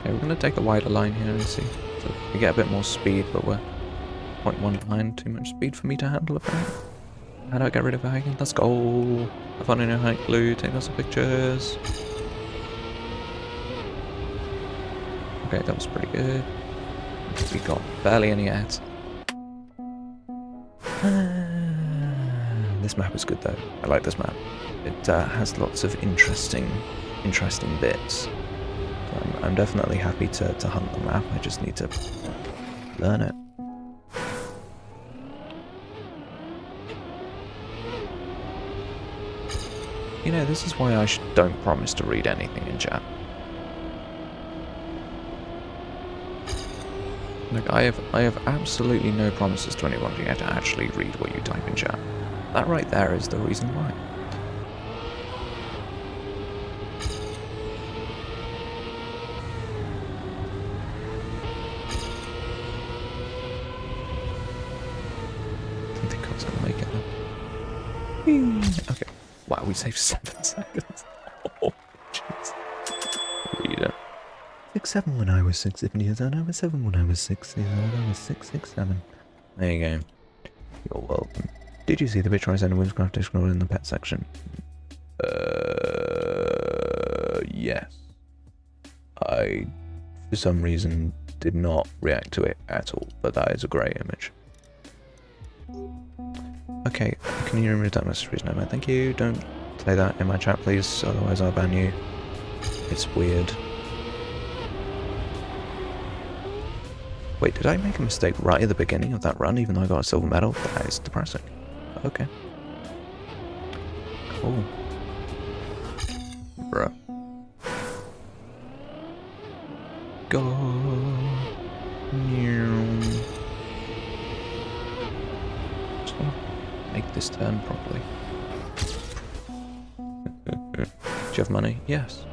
Okay, we're going to take a wider line here and see. So we get a bit more speed, but we're 0.1 behind. Too much speed for me to handle apparently. How do I get rid of hiking? Let's go! I found a new hike glue, take lots of pictures. Okay, that was pretty good. We got barely any ads. This map is good though. I like this map. It has lots of interesting bits. So I'm definitely happy to hunt the map. I just need to learn it. You know, this is why I don't promise to read anything in chat. Like, I have absolutely no promises to anyone to actually read what you type in chat. That right there is the reason why. I didn't think I was gonna make it though. Okay. Wow, we saved 7 seconds. Oh, jeez. Read it. 6'7" when I was 6 years old. I was 7 when I was 6 years old. I was 6'7". There you go. You're welcome. Did you see the picture I sent in Whimsicraft Discord in the pet section? Yes. I, for some reason, did not react to it at all, but that is a great image. Okay, can you remove that message, please? No, man, thank you. Don't say that in my chat, please, otherwise I'll ban you. It's weird. Wait, did I make a mistake right at the beginning of that run, even though I got a silver medal? That is depressing. Okay. Cool. Bruh. Go. Just wanna make this turn properly. Do you have money? Yes.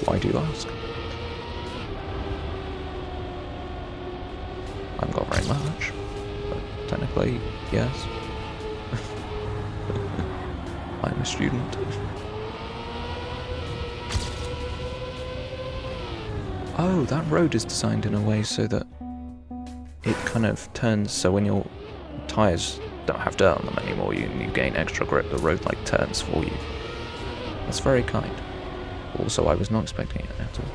Why do you ask? I haven't got very much, but technically, yes. I'm a student. Oh, that road is designed in a way so that it kind of turns, so when your tyres don't have dirt on them anymore. You gain extra grip. The road like turns for you. That's very kind. Also, I was not expecting it at all.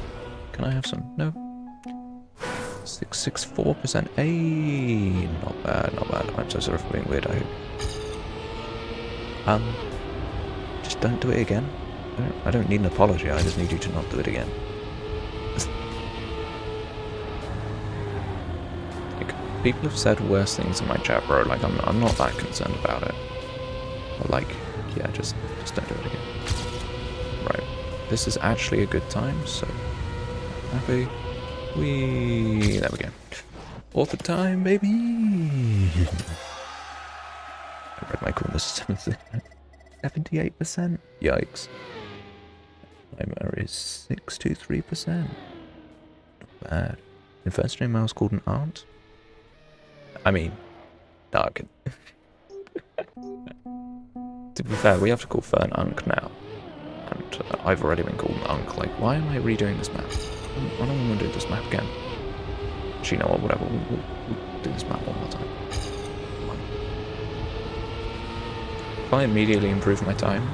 Can I have some? No. 664%. Hey, not bad, not bad. I'm so sorry for being weird. I hope. Just don't do it again. I don't need an apology. I just need you to not do it again. People have said worse things in my chat, bro. Like, I'm not that concerned about it. But like, yeah, just don't do it again. Right. This is actually a good time, so happy. There we go. Author time, baby. I read my coolness 78%. Yikes. Timer is 623%. Not bad. The first name I was called an aunt. I mean, no, I could. To be fair, we have to call Fern Unk now. And I've already been called an Unk. Like, why am I redoing this map? I don't want to do this map again. Actually, you know what, whatever. We'll do this map one more time. If I immediately improve my time,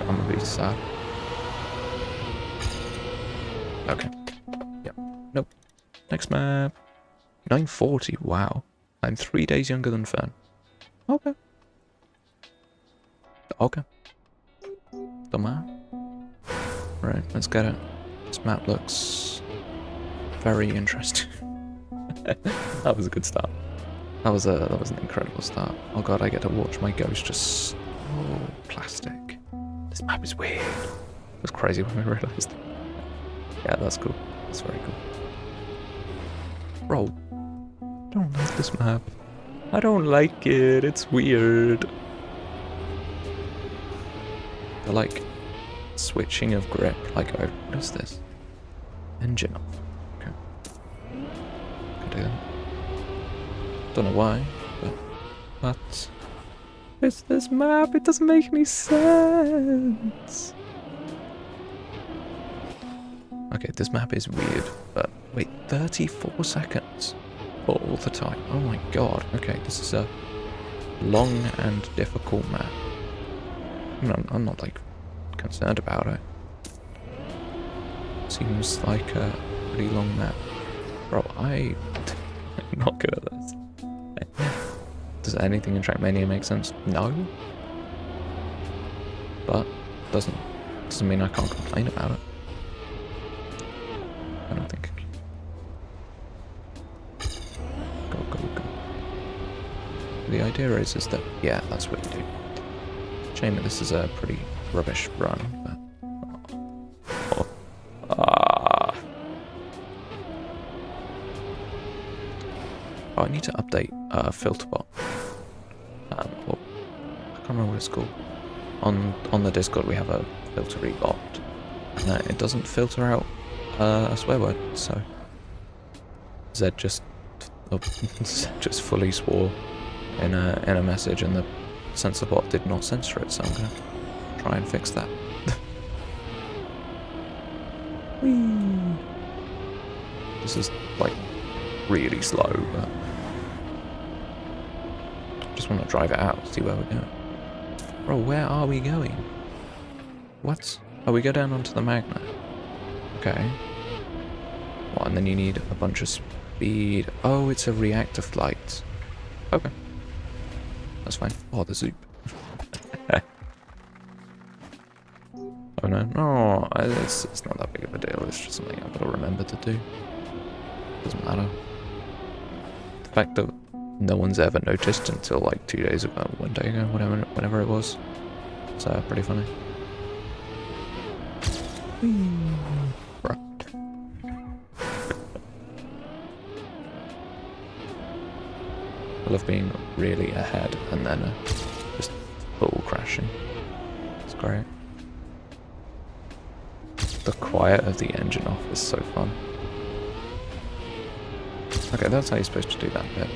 I'm gonna be sad. Okay. Yep. Nope. Next map. 940. Wow. I'm 3 days younger than Fern. Okay. Okay. Don't matter. Right, let's get it. This map looks very interesting. That was a good start. That was an incredible start. Oh god, I get to watch my ghost just plastic. This map is weird. It was crazy when I realized. Yeah, that's cool. That's very cool. Bro, I don't like this map. I don't like it. It's weird. The like switching of grip. Like, oh, what is this? Engine off. Okay. Can do that. Don't know why, but what is this map? It doesn't make any sense. Okay, this map is weird, but wait, 34 seconds for all the time. Oh my god. Okay, this is a long and difficult map. I'm not like concerned about it. Seems like a pretty long map. Bro, I'm not good at this. Does anything in Trackmania make sense? No. But doesn't mean I can't complain about it. I don't think. Go, go, go. The idea is that, yeah, that's what you do. Shame that this is a pretty rubbish run, but... Oh, I need to update Filterbot. Well, I can't remember what it's called. On the Discord we have a filtery bot, and it doesn't filter out a swear word, so Zed just fully swore in a message, and the censor bot did not censor it, so I'm gonna try and fix that. Whee! This is like really slow, but I just want to drive it out, see where we're going. Bro, where are we going? What? Oh, we go down onto the magnet. Okay. What, and then you need a bunch of speed. Oh, it's a reactor flight. Okay. That's fine. Oh, the zoop. Oh no. No, it's not that big of a deal. It's just something I've got to remember to do. Doesn't matter. The fact that no one's ever noticed until like 2 days ago, 1 day ago, whenever it was. It's pretty funny. Right. I love being really ahead and then just full crashing. It's great. The quiet of the engine off is so fun. Okay, that's how you're supposed to do that bit.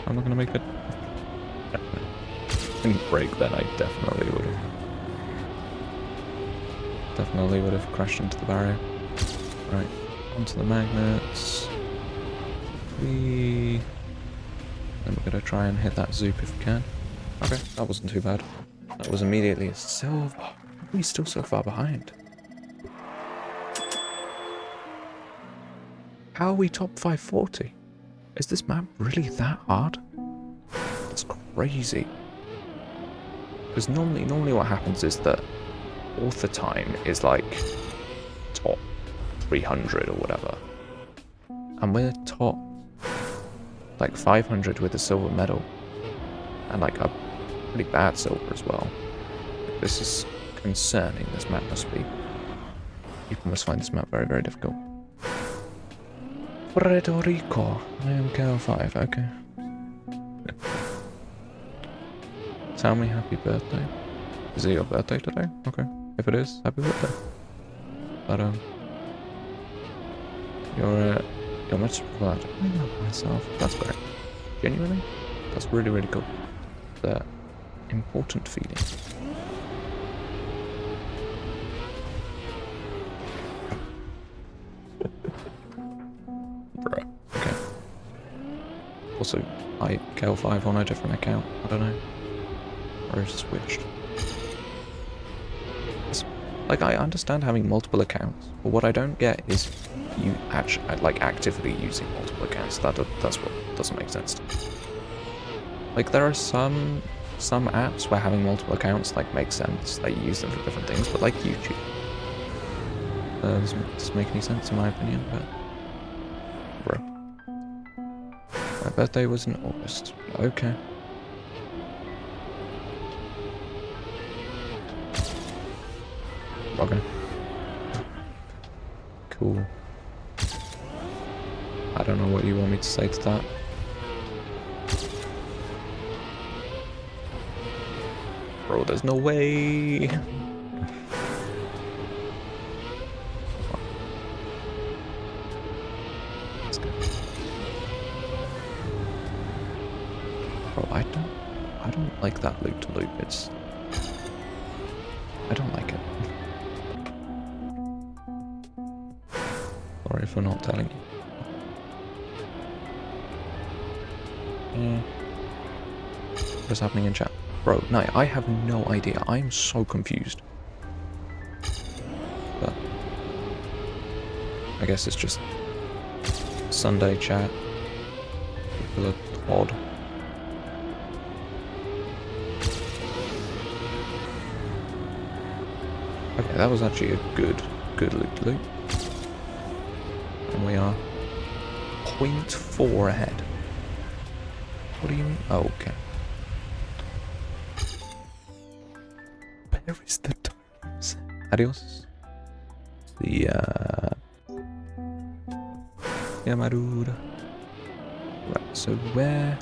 I'm not gonna make it. Didn't break then, I definitely would have crashed into the barrier. Right, onto the magnets. we're gonna try and hit that zoop if we can. Okay, that wasn't too bad. That was immediately a silver. Why are we still so far behind? How are we top 540? Is this map really that hard? That's crazy. Because normally what happens is that author time is like top 300 or whatever. And we're top like 500 with a silver medal. And like a pretty bad silver as well. This is concerning, this map must be. People must find this map very, very difficult. Puerto Rico. I am KO5, okay. Tell me happy birthday. Is it your birthday today? Okay. If it is, happy birthday. But you're much preferred. I love myself. That's great. Genuinely? That's really, really cool. The important feeling. Bruh. Okay. Also, I KO5 on a different account. I don't know. Or switched. Like, I understand having multiple accounts, but what I don't get is you actually like actively using multiple accounts. That's what doesn't make sense to me. Like, there are some apps where having multiple accounts like makes sense. Like, you use them for different things, but like YouTube, doesn't make any sense in my opinion. But bro, my birthday was in August. Okay. Okay. Cool. I don't know what you want me to say to that. Bro, there's no way. Let's go. Bro, I don't like that loop to loop. I don't like it. Sorry for not telling you. What's happening in chat? Bro, no, I have no idea. I am so confused. But I guess it's just Sunday chat. People are odd. Okay, that was actually a good loop. And we are 0.4 ahead. What do you mean? Oh, okay. Where is the times? Adios. The yeah, my dude. Right, so where's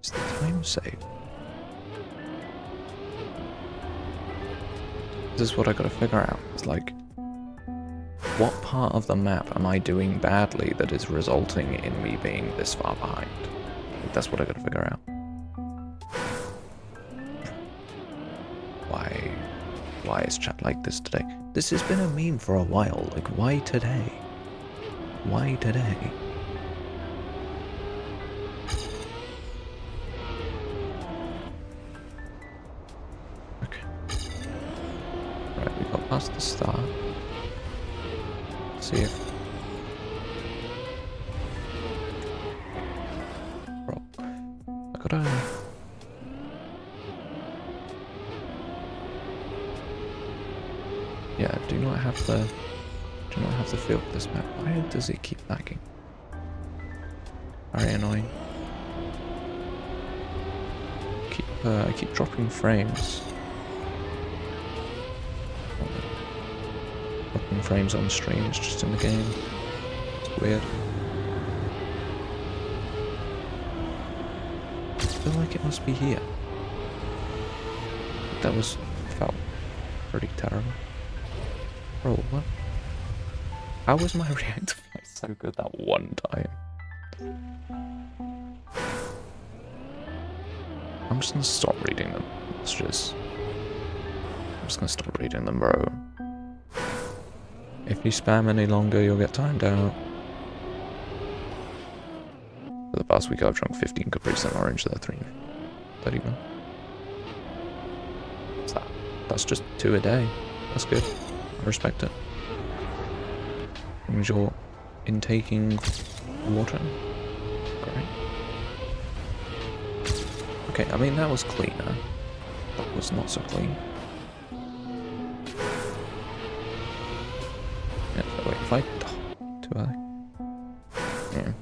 the time save? This is what I gotta figure out. It's like, what part of the map am I doing badly that is resulting in me being this far behind? That's what I gotta figure out. Why is chat like this today? This has been a meme for a while. Like, why today? Why today? Okay. Right, we got past the start. Let's see if... Bro, I gotta... Yeah, do not have the feel for this map. Why does it keep lagging? Very annoying. I keep dropping frames. Dropping frames on stream, it's just in the game. It's weird. I feel like it must be here. That felt pretty terrible. Bro, what? How was my reactor flight so good that one time? I'm just gonna stop reading them. I'm just gonna stop reading them, bro. If you spam any longer, you'll get timed out. But the past week I've drunk 15 Capri Sun orange, they're 31. What's that? That's just 2 a day. That's good. I respect it. Means you're intaking water. Great. Okay, I mean that was cleaner. That was not so clean. Yeah, so wait, if I... Oh, too early. Yeah.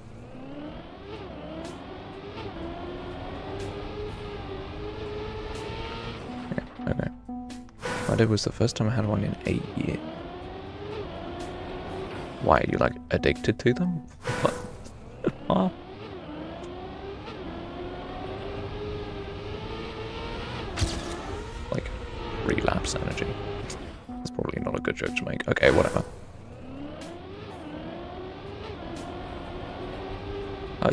Yeah, okay. But it was the first time I had one in 8 years. Why, are you like addicted to them? What? Oh. Like, relapse energy. That's probably not a good joke to make. Okay, whatever.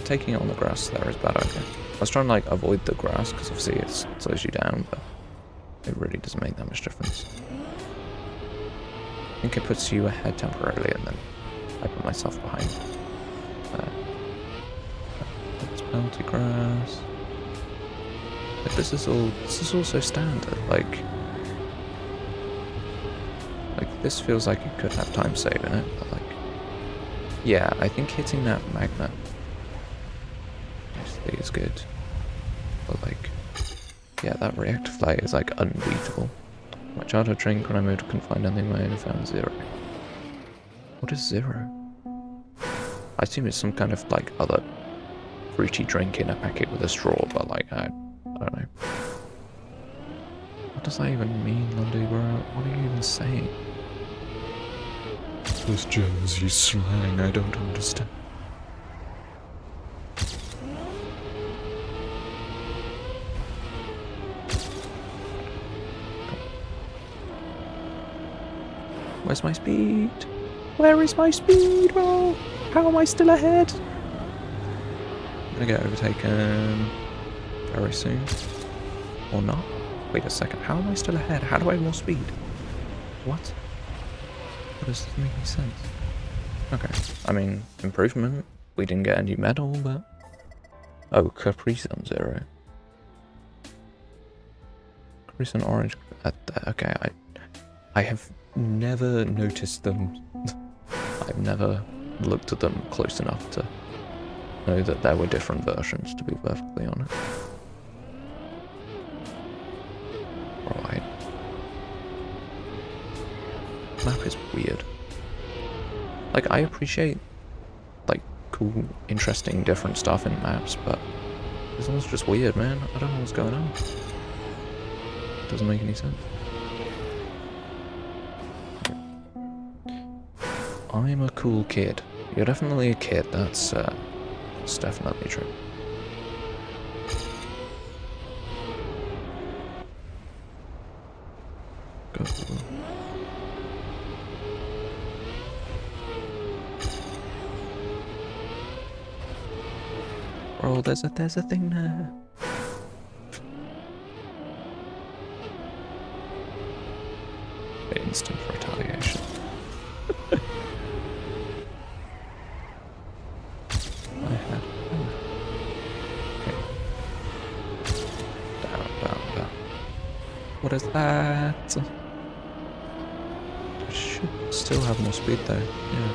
Taking it on the grass there is bad, okay. I was trying to like avoid the grass because obviously it slows you down, but it really doesn't make that much difference. I think it puts you ahead temporarily and then I put myself behind. It's bounty grass. But this is all so standard, like this feels like it could have time save in it, but like, yeah, I think hitting that magnet is good, but like, yeah, that reactive light is like unbeatable. My childhood drink when I moved couldn't find anything, I only found 0. What is 0? I assume it's some kind of like other fruity drink in a packet with a straw, but like, I don't know. What does that even mean, Lundy, bro? What are you even saying? This Jersey slang, I don't understand. Where's my speed? Where is my speed, bro? How am I still ahead? I'm gonna get overtaken very soon. Or not? Wait a second, how am I still ahead? How do I have more speed? What? What does this make any sense? Okay, I mean, improvement. We didn't get a new medal, but... Oh, Capri Sun 0. Capri Sun orange. Okay, I have never noticed them. I've never looked at them close enough to know that there were different versions, to be perfectly honest. Right. Map is weird. Like, I appreciate, like, cool, interesting, different stuff in maps, but this one's just weird, man. I don't know what's going on. It doesn't make any sense. I'm a cool kid. You're definitely a kid, that's definitely true. Go. Bro, there's a thing there. Instant retaliation. What is that? I should still have more speed though, yeah.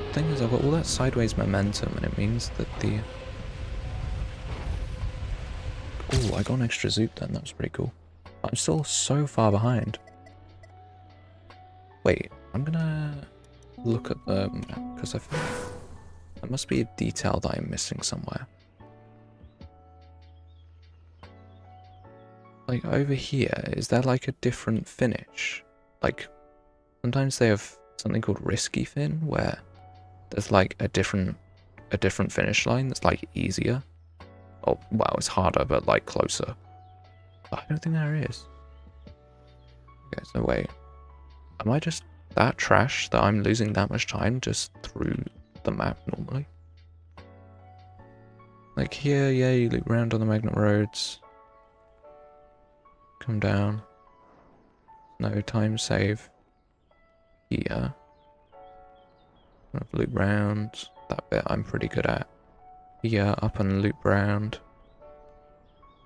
The thing is, I've got all that sideways momentum and it means that the... Oh, I got an extra zoop then, that was pretty cool. I'm still so far behind. Wait, I'm gonna look at the map, because I feel there must be a detail that I'm missing somewhere. Like over here, is there like a different finish? Like, sometimes they have something called risky fin, where there's like a different finish line that's like easier. Oh, well, it's harder, but like closer. I don't think there is. Okay, so wait. Am I just that trash that I'm losing that much time just through the map normally? Like here, yeah, you loop around on the magnet roads. Come down. No time save here. Loop round. That bit I'm pretty good at. Here, up and loop round.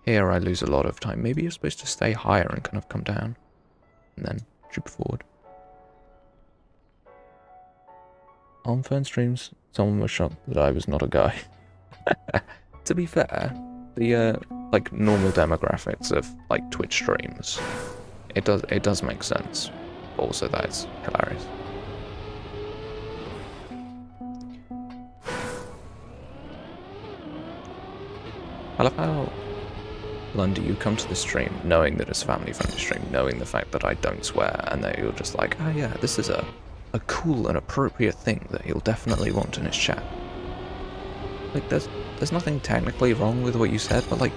Here I lose a lot of time. Maybe you're supposed to stay higher and kind of come down. And then shoot forward. On Fern streams, someone was shocked that I was not a guy. To be fair, the like normal demographics of like Twitch streams, it does make sense. But also that is hilarious. I love how, Lundy, you come to the stream knowing that it's a family-friendly stream, knowing the fact that I don't swear, and that you're just like, oh yeah, this is a cool and appropriate thing that he'll definitely want in his chat. Like, there's nothing technically wrong with what you said, but like,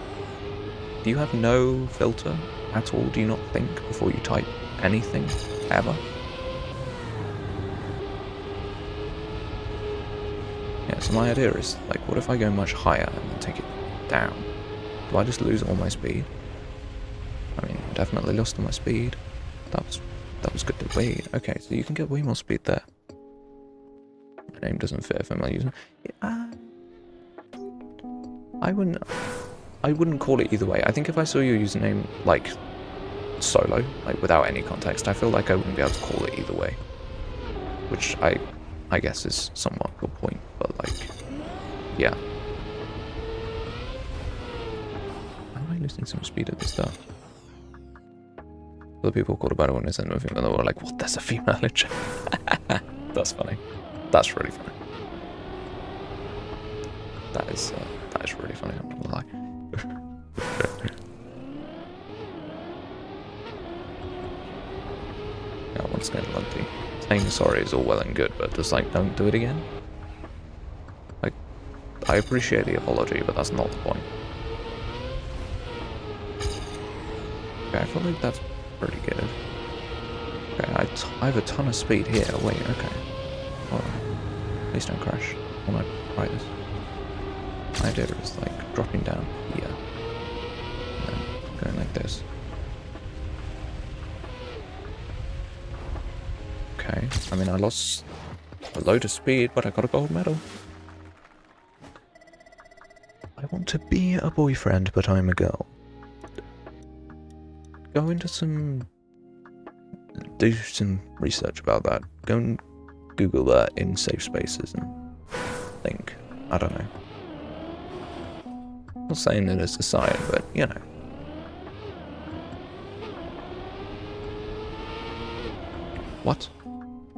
do you have no filter at all? Do you not think before you type anything, ever? Yeah, so my idea is, like, what if I go much higher and then take it down? Do I just lose all my speed? I mean, definitely lost all my speed. That was good to wait. Okay, so you can get way more speed there. My name doesn't fit if I'm not using. I wouldn't call it either way. I think if I saw your username like solo, like without any context, I feel like I wouldn't be able to call it either way. Which I guess is somewhat your point, but like, yeah. Am I losing some speed at the start? Other people called about it when it's in a female, they were like, what, there's a female in chat? That's funny. That's really funny. That is really funny, I'm not gonna lie. Yeah, once again, Lundy. Saying sorry is all well and good, but just like, don't do it again. Like, I appreciate the apology, but that's not the point. Okay, I feel like that's pretty good. Okay, I have a ton of speed here. Wait, okay. Alright. Please don't crash. I might try this. My idea is like dropping down here. And then going like this. Okay. I mean, I lost a load of speed, but I got a gold medal. I want to be a boyfriend, but I'm a girl. Go into do some research about that. Go and Google that in safe spaces and think. I don't know. I'm not saying that it's a sign, but you know. What?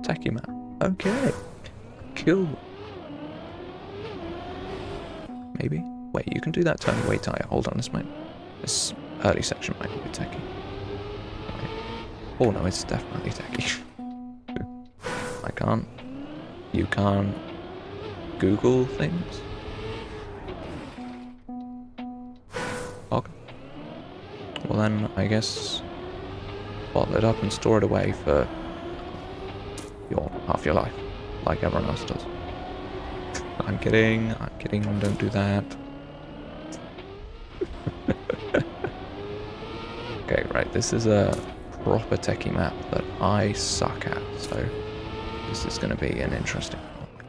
Techie map. Okay. Cool. Maybe. Wait, you can do that turn way higher. Hold on, this early section might be techie. Oh no, it's definitely techie. I can't. You can't Google things? Okay. Well then, I guess bottle it up and store it away for half your life, like everyone else does. I'm kidding, don't do that. Okay, right, this is a proper techie map that I suck at, so this is going to be an interesting... Oh my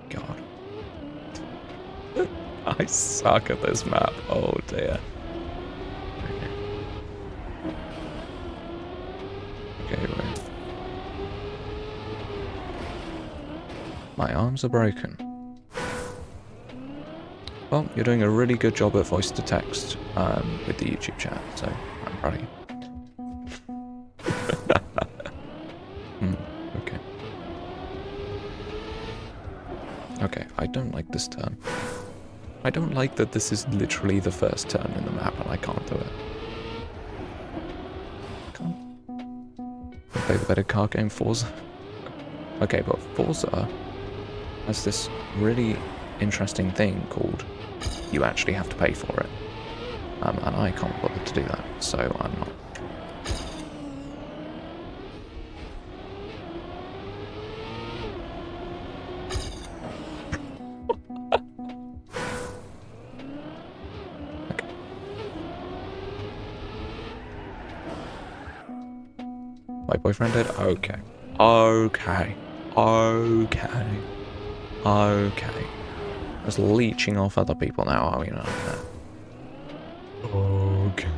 god. I suck at this map, oh dear. Okay, wait. My arms are broken. Well, you're doing a really good job at voice to text with the YouTube chat, so I'm proud of you. Okay. Okay, I don't like this turn. I don't like that this is literally the first turn in the map and I can't do it. Can't play the better car game, Forza. Okay, but Forza has this really interesting thing called you actually have to pay for it. And I can't bother to do that, so I'm not. My boyfriend did? Okay. Okay. Okay. Okay. Just leeching off other people now, are we not? Okay.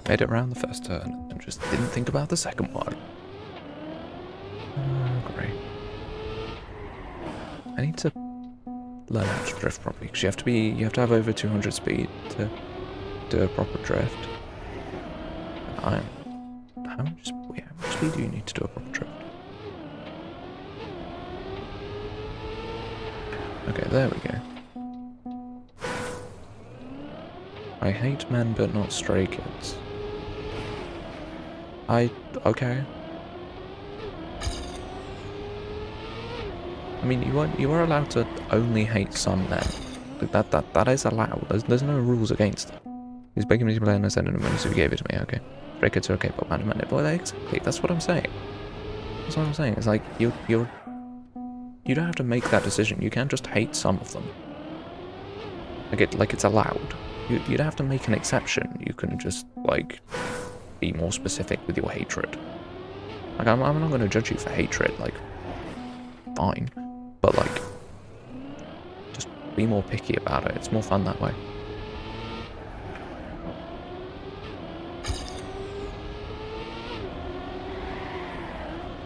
Made it around the first turn and just didn't think about the second one. Oh, great. I need to learn how to drift properly because you have to have over 200 speed to do a proper drift. How much speed do you need to do a proper drift? Okay, there we go. I hate men but not stray kids. Okay. I mean, you are allowed to only hate some men. That is allowed. There's no rules against it. He's begging me to play and I sent him money, so he gave it to me. Okay, stray kids are okay, but man, well, exactly. That's what I'm saying. That's what I'm saying. It's like you don't have to make that decision. You can just hate some of them. Like it's allowed. You don't have to make an exception. You can just like be more specific with your hatred. Like I'm not going to judge you for hatred. Like, fine, but like, just be more picky about it. It's more fun that way.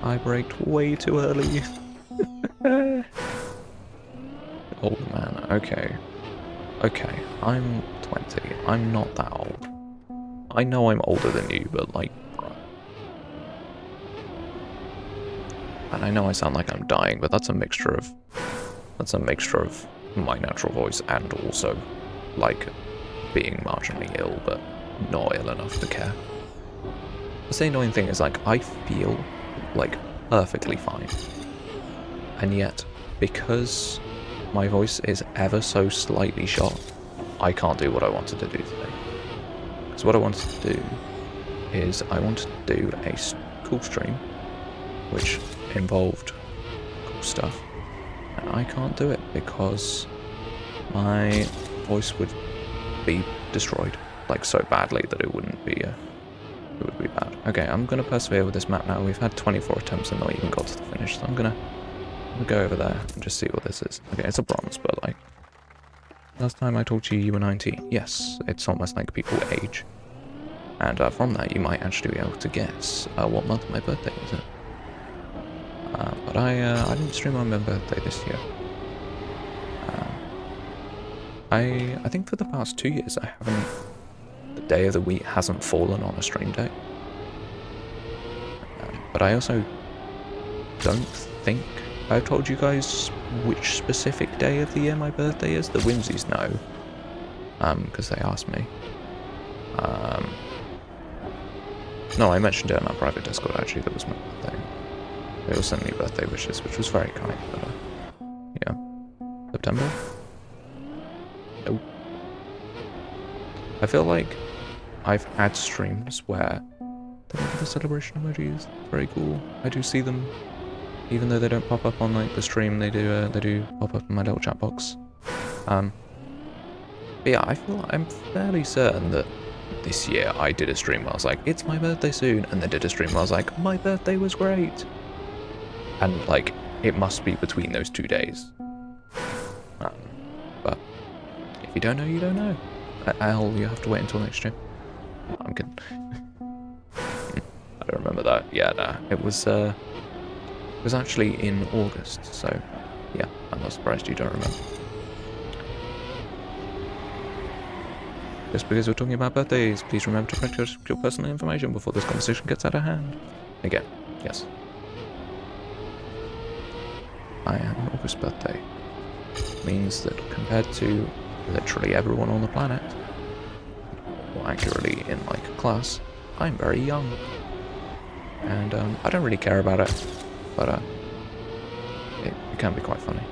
I braked way too early. Old man. Okay. Okay. I'm 20. I'm not that old. I know I'm older than you, but like, bruh. And I know I sound like I'm dying, but that's a mixture of my natural voice and also like being marginally ill, but not ill enough to care. The annoying thing is like I feel like perfectly fine, and yet because my voice is ever so slightly shot, I can't do what I wanted to do today. So what I wanted to do is I wanted to do a cool stream which involved cool stuff, and I can't do it because my voice would be destroyed like so badly that it would be bad. Okay, I'm gonna persevere with this map now. We've had 24 attempts and not even got to the finish, so I'm gonna go over there and just see what this is. Okay, it's a bronze, but like last time I talked to you, you were 19. Yes, it's almost like people age, and from that you might actually be able to guess what month my birthday is in. But I didn't stream on my birthday this year. I think for the past 2 years I haven't. The day of the week hasn't fallen on a stream day. But I also don't think I've told you guys which specific day of the year my birthday is. The Whimsies know, because they asked me. No, I mentioned it on our private Discord actually. That was my birthday. They all sent me birthday wishes, which was very kind. But yeah, September. Nope. I feel like I've had streams where they have the celebration emojis. Very cool. I do see them, even though they don't pop up on like the stream. They do pop up in my little chat box. But yeah, I'm fairly certain that this year I did a stream where I was like, it's my birthday soon, and then did a stream where I was like, my birthday was great, and like it must be between those 2 days. But if you don't know, you don't know. You have to wait until next year. I'm kidding. I don't remember that. Yeah, nah. It was actually in August, so yeah, I'm not surprised you don't remember. Just because we're talking about birthdays, please remember to protect your personal information before this conversation gets out of hand. Again, yes. I am an August birthday. Means that compared to literally everyone on the planet, more accurately in like class, I'm very young. And I don't really care about it, but it can be quite funny.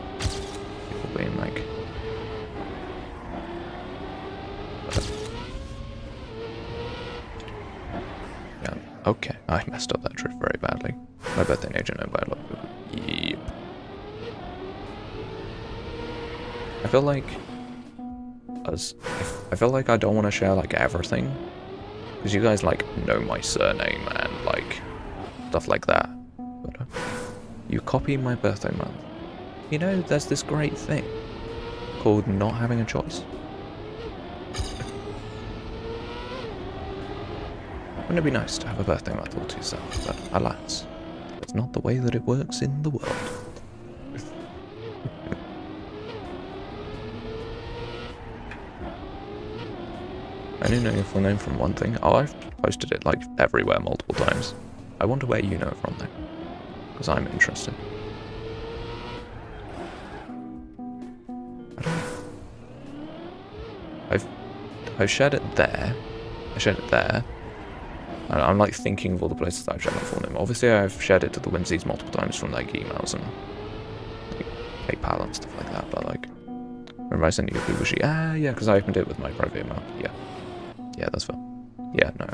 People being like, yeah, okay, I messed up that drift very badly. My birthday agent know by a lot of people. Yep. I feel like as I feel like I don't want to share like everything, because you guys like know my surname and like stuff like that. But you copy my birthday month. You know, there's this great thing called not having a choice. Wouldn't it be nice to have a birthday month all to yourself? But alas, that's not the way that it works in the world. I only know your full name from one thing. Oh, I've posted it like everywhere multiple times. I wonder where you know it from though, because I'm interested. I don't know. I've shared it there. I shared it there. And I'm like thinking of all the places that I've shared my full name. Obviously I've shared it to the Whimsies multiple times from like emails and like, PayPal and stuff like that, but like, remember I sent you a Whimsy? Ah, yeah, because I opened it with my private email. Yeah. Yeah, that's fair. Yeah, no.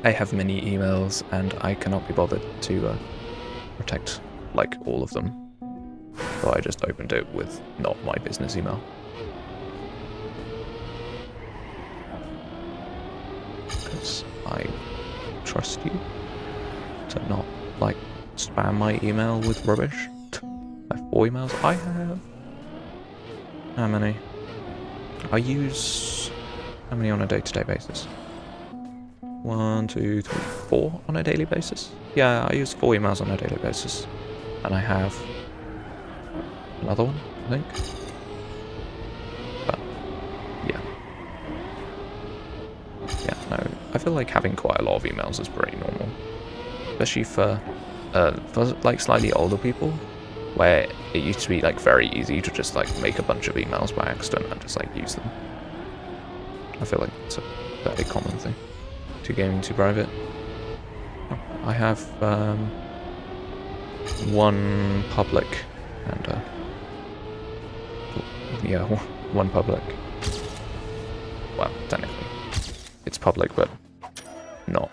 I have many emails and I cannot be bothered to protect like all of them. So I just opened it with not my business email. Because I trust you to not like spam my email with rubbish. I have 4 emails. I have... How many? I use... How many on a day-to-day basis? 1, 2, 3, 4 on a daily basis? Yeah, I use 4 emails on a daily basis. And I have another one, I think. But, yeah. Yeah, no, I feel like having quite a lot of emails is pretty normal. Especially for like slightly older people, where it used to be like very easy to just like make a bunch of emails by accident and just like use them. I feel like it's a fairly common thing. Too gaming, too private. I have 1 public and yeah, 1 public. Well, technically it's public, but not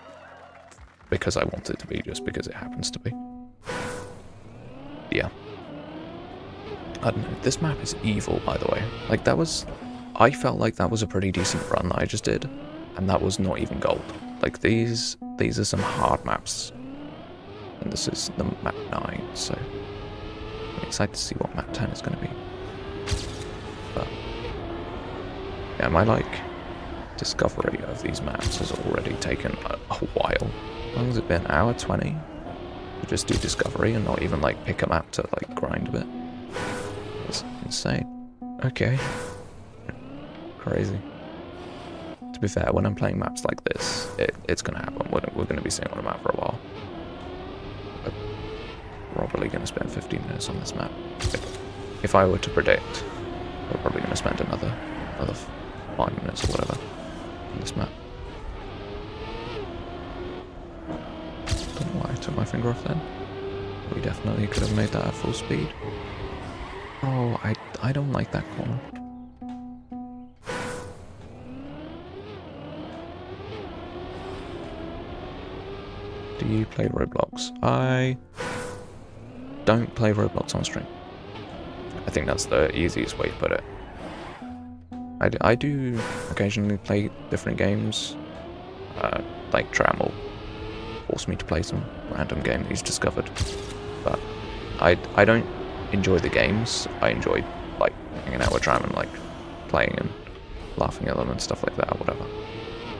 because I want it to be, just because it happens to be. Yeah. I don't know, this map is evil, by the way. Like, that was... I felt like that was a pretty decent run that I just did, and that was not even gold. Like, these are some hard maps, and this is the map 9, so I'm excited to see what map 10 is going to be. But, yeah, my, like, discovery of these maps has already taken a while. How long has it been? Hour 20? To just do discovery and not even, like, pick a map to, like, grind a bit. That's insane. Okay. Crazy. To be fair, when I'm playing maps like this, it's gonna happen. We're gonna be sitting on a map for a while. I'm probably gonna spend 15 minutes on this map. If I were to predict, we're probably gonna spend another 5 minutes or whatever on this map. Don't know why I took my finger off then. We definitely could have made that at full speed. Oh, I don't like that corner. Do you play Roblox? I don't play Roblox on stream. I think that's the easiest way to put it. I do occasionally play different games. Like Tram will force me to play some random game that he's discovered. But I don't enjoy the games. I enjoy like hanging out with Tram and like playing and laughing at them and stuff like that or whatever.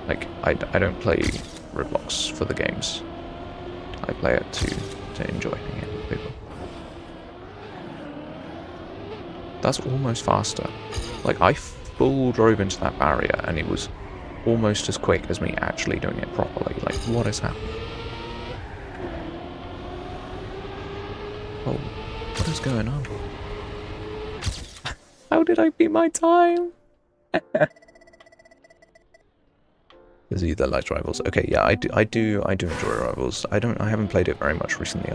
Like I don't play Roblox for the games. I play it to enjoy hanging out with people. That's almost faster. Like I full drove into that barrier and it was almost as quick as me actually doing it properly. Like what is happening? Oh, what is going on? How did I beat my time? Is either likes Rivals. Okay, yeah, I do enjoy Rivals. I haven't played it very much recently.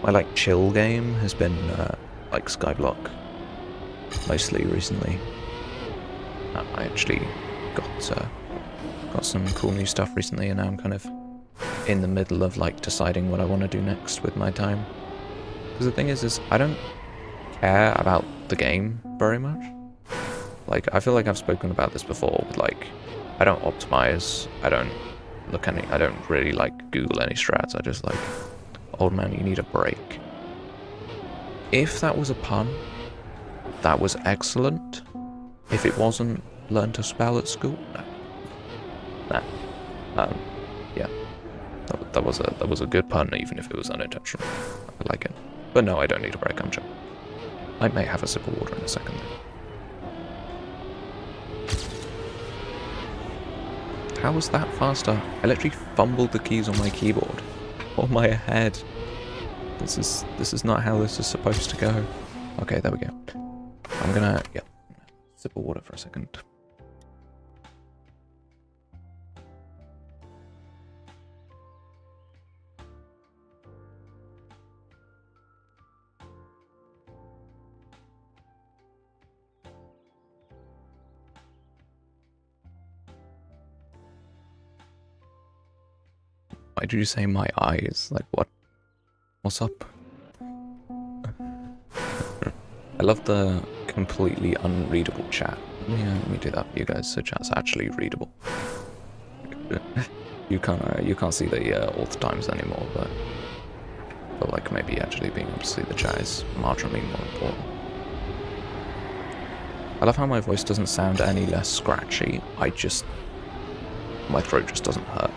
My like chill game has been like Skyblock mostly recently. I actually got some cool new stuff recently, and now I'm kind of in the middle of like deciding what I want to do next with my time. Because the thing is I don't care about the game very much. Like, I feel like I've spoken about this before, but like, I don't optimize, I don't really like Google any strats, I just like, old man, you need a break. If that was a pun, that was excellent. If it wasn't, learn to spell at school, no. Nah. Yeah. That was a good pun, even if it was unintentional. I like it. But no, I don't need a break, I'm joking. I may have a sip of water in a second though. How was that faster? I literally fumbled the keys on my keyboard. Oh my head. This is not how this is supposed to go. Okay, there we go. I'm gonna, yeah, sip of water for a second. Why did you say my eyes? Like, what? What's up? I love the completely unreadable chat. Let me do that for you guys, so chat's actually readable. you can't see the auth times anymore, but I feel like maybe actually being able to see the chat is marginally more important. I love how my voice doesn't sound any less scratchy. My throat just doesn't hurt.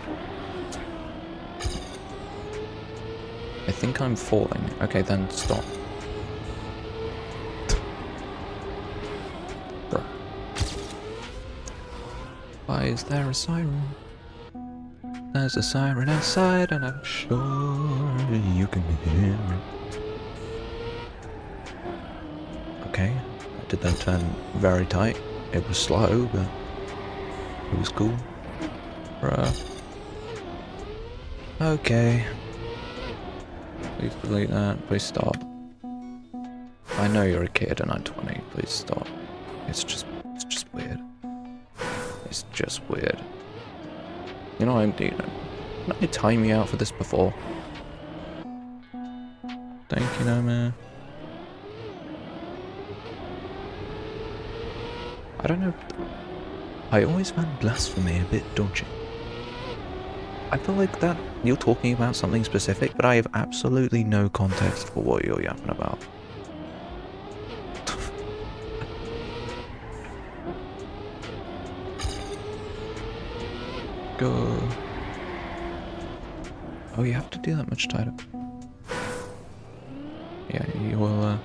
I think I'm falling. Okay, then stop. Bruh. Why is there a siren? There's a siren outside and I'm sure you can hear it. Okay, I did that turn very tight. It was slow, but it was cool. Bruh. Okay. Please delete that. Please stop. I know you're a kid and I'm 20. Please stop. It's just weird. It's just weird. You know I'm doing. Did I time you out for this before? Thank you, no man. I don't know. I always found blasphemy a bit dodgy. I feel like that you're talking about something specific, but I have absolutely no context for what you're yapping about. Go. Oh, you have to do that much tighter. Yeah, you will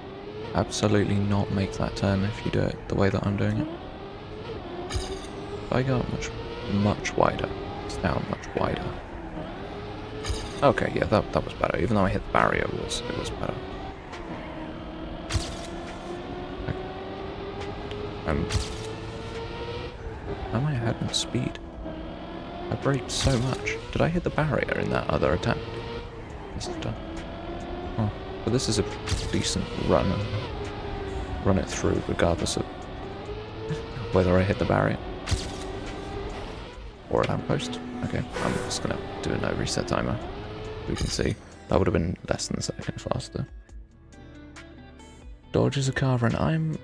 absolutely not make that turn if you do it the way that I'm doing it. If I go much wider. Down much wider. Okay, yeah, that was better. Even though I hit the barrier, it was better. Am I ahead in speed? I braked so much. Did I hit the barrier in that other attempt? This is done. Oh, but this is a decent run. Run it through regardless of whether I hit the barrier. Or a lamppost. Okay, I'm just gonna do a no reset timer. We can see. That would have been less than a second faster. Dodges a car and I'm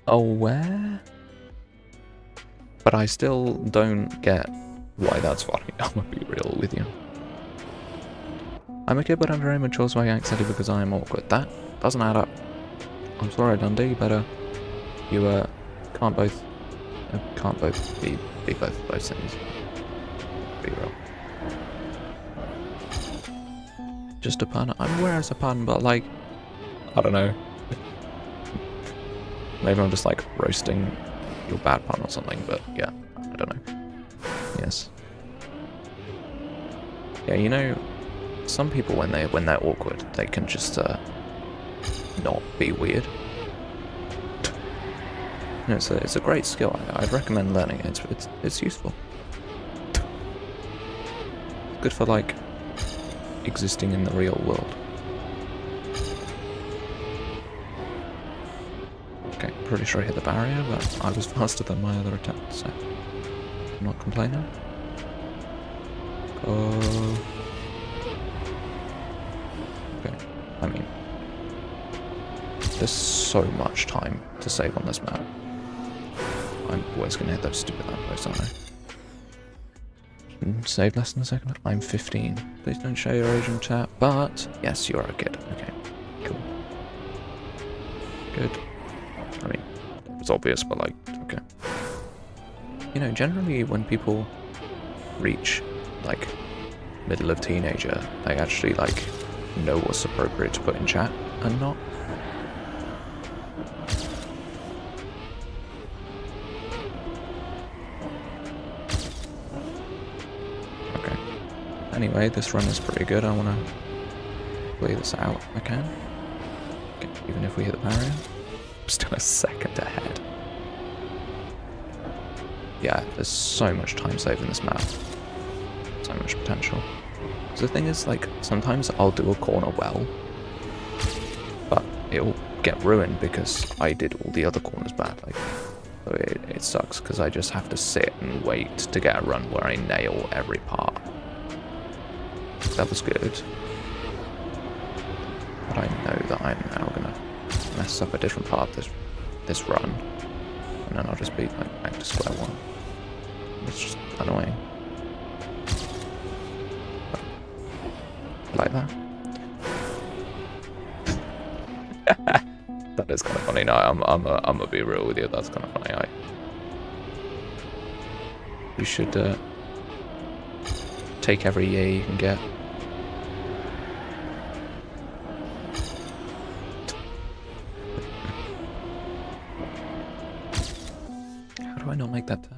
aware. But I still don't get why that's funny. I'm gonna be real with you. I'm a kid, but I'm very mature, so I accept it because I am awkward. That doesn't add up. I'm sorry, Dundee, but you can't both be both those things. Be real. Just a pun. I'm aware it's a pun, but like, I don't know. Maybe I'm just like roasting your bad pun or something, but yeah, I don't know. Yes. Yeah, you know, some people when they're awkward, they can just not be weird. You know, it's a great skill. I'd recommend learning it. It's useful. Good for like existing in the real world. Okay, pretty sure I hit the barrier, but I was faster than my other attempt, so I'm not complaining. Oh. Okay, I mean, there's so much time to save on this map. I'm always going to hit those stupid lampposts, aren't I? Save less than a second. I'm 15. Please don't show your age in chat, but yes, you are a kid. Okay, cool. Good. I mean, it's obvious, but like, okay. You know, generally when people reach, like, middle of teenager, they actually, like, know what's appropriate to put in chat and not. Okay. Anyway, this run is pretty good. I want to play this out if I can. Okay, even if we hit the barrier. I'm still a second ahead. Yeah, there's so much time saved in this map. So much potential. So the thing is, like, sometimes I'll do a corner well, but it'll get ruined because I did all the other corners badly. So it sucks because I just have to sit and wait to get a run where I nail every part. That was good. But I know that I'm now gonna mess up a different part of this run. And then I'll just be like back to square one. It's just annoying. But like that. That is kind of funny. No, I'm gonna be real with you. That's kind of funny. You should take every year you can get. How do I not make that turn?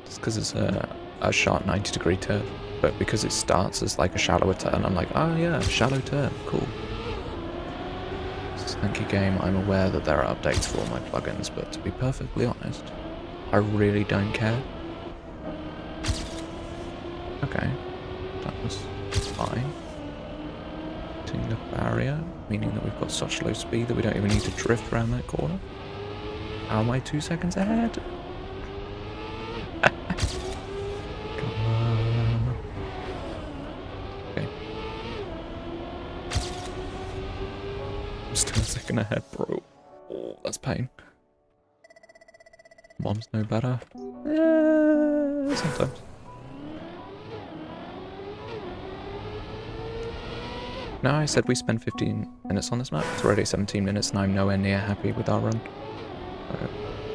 It's because it's a sharp 90-degree turn, but because it starts as like a shallower turn, I'm like, oh yeah, shallow turn, cool. Thank you, game. I'm aware that there are updates for all my plugins, but to be perfectly honest, I really don't care. Okay, that was fine. Hitting the barrier, meaning that we've got such low speed that we don't even need to drift around that corner. How am I 2 seconds ahead? Come on. Okay. I'm still a second ahead, bro. Oh, that's pain. Mom's no better. Yeah, sometimes. No, I said we spend 15 minutes on this map. It's already 17 minutes and I'm nowhere near happy with our run. So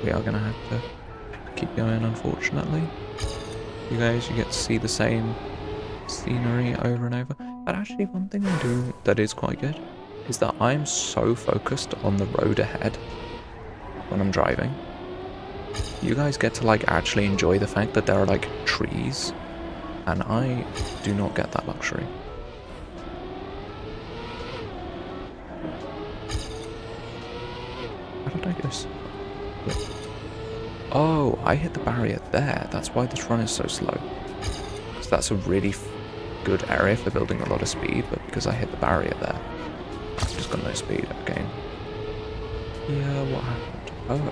we are going to have to keep going, unfortunately. You guys, you get to see the same scenery over and over. But actually, one thing I do that is quite good is that I'm so focused on the road ahead when I'm driving. You guys get to like actually enjoy the fact that there are like trees, and I do not get that luxury. How did I go? Oh, I hit the barrier there. That's why this run is so slow. So that's a really good area for building a lot of speed, but because I hit the barrier there, I've just got no speed again. Yeah, what happened? Oh.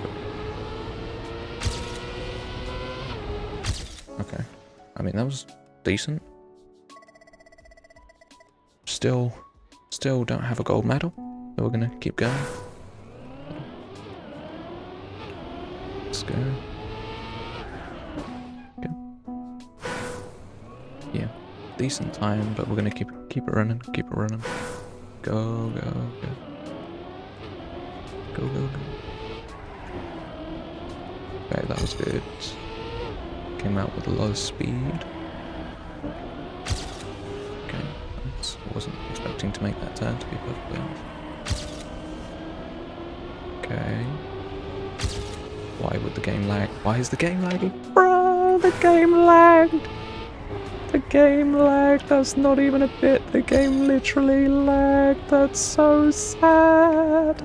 Okay. I mean, that was decent. Still don't have a gold medal, so we're gonna keep going. Let's go. Okay. Yeah, decent time, but we're gonna keep it running, keep it running. Go, go, go. Go, go, go. Okay, that was good. Came out with a low speed. Okay, I wasn't expecting to make that turn, to be perfectly honest. Okay. Why would the game lag? Why is the game lagging? Bro, the game lagged! The game lagged, that's not even a bit. The game literally lagged. That's so sad.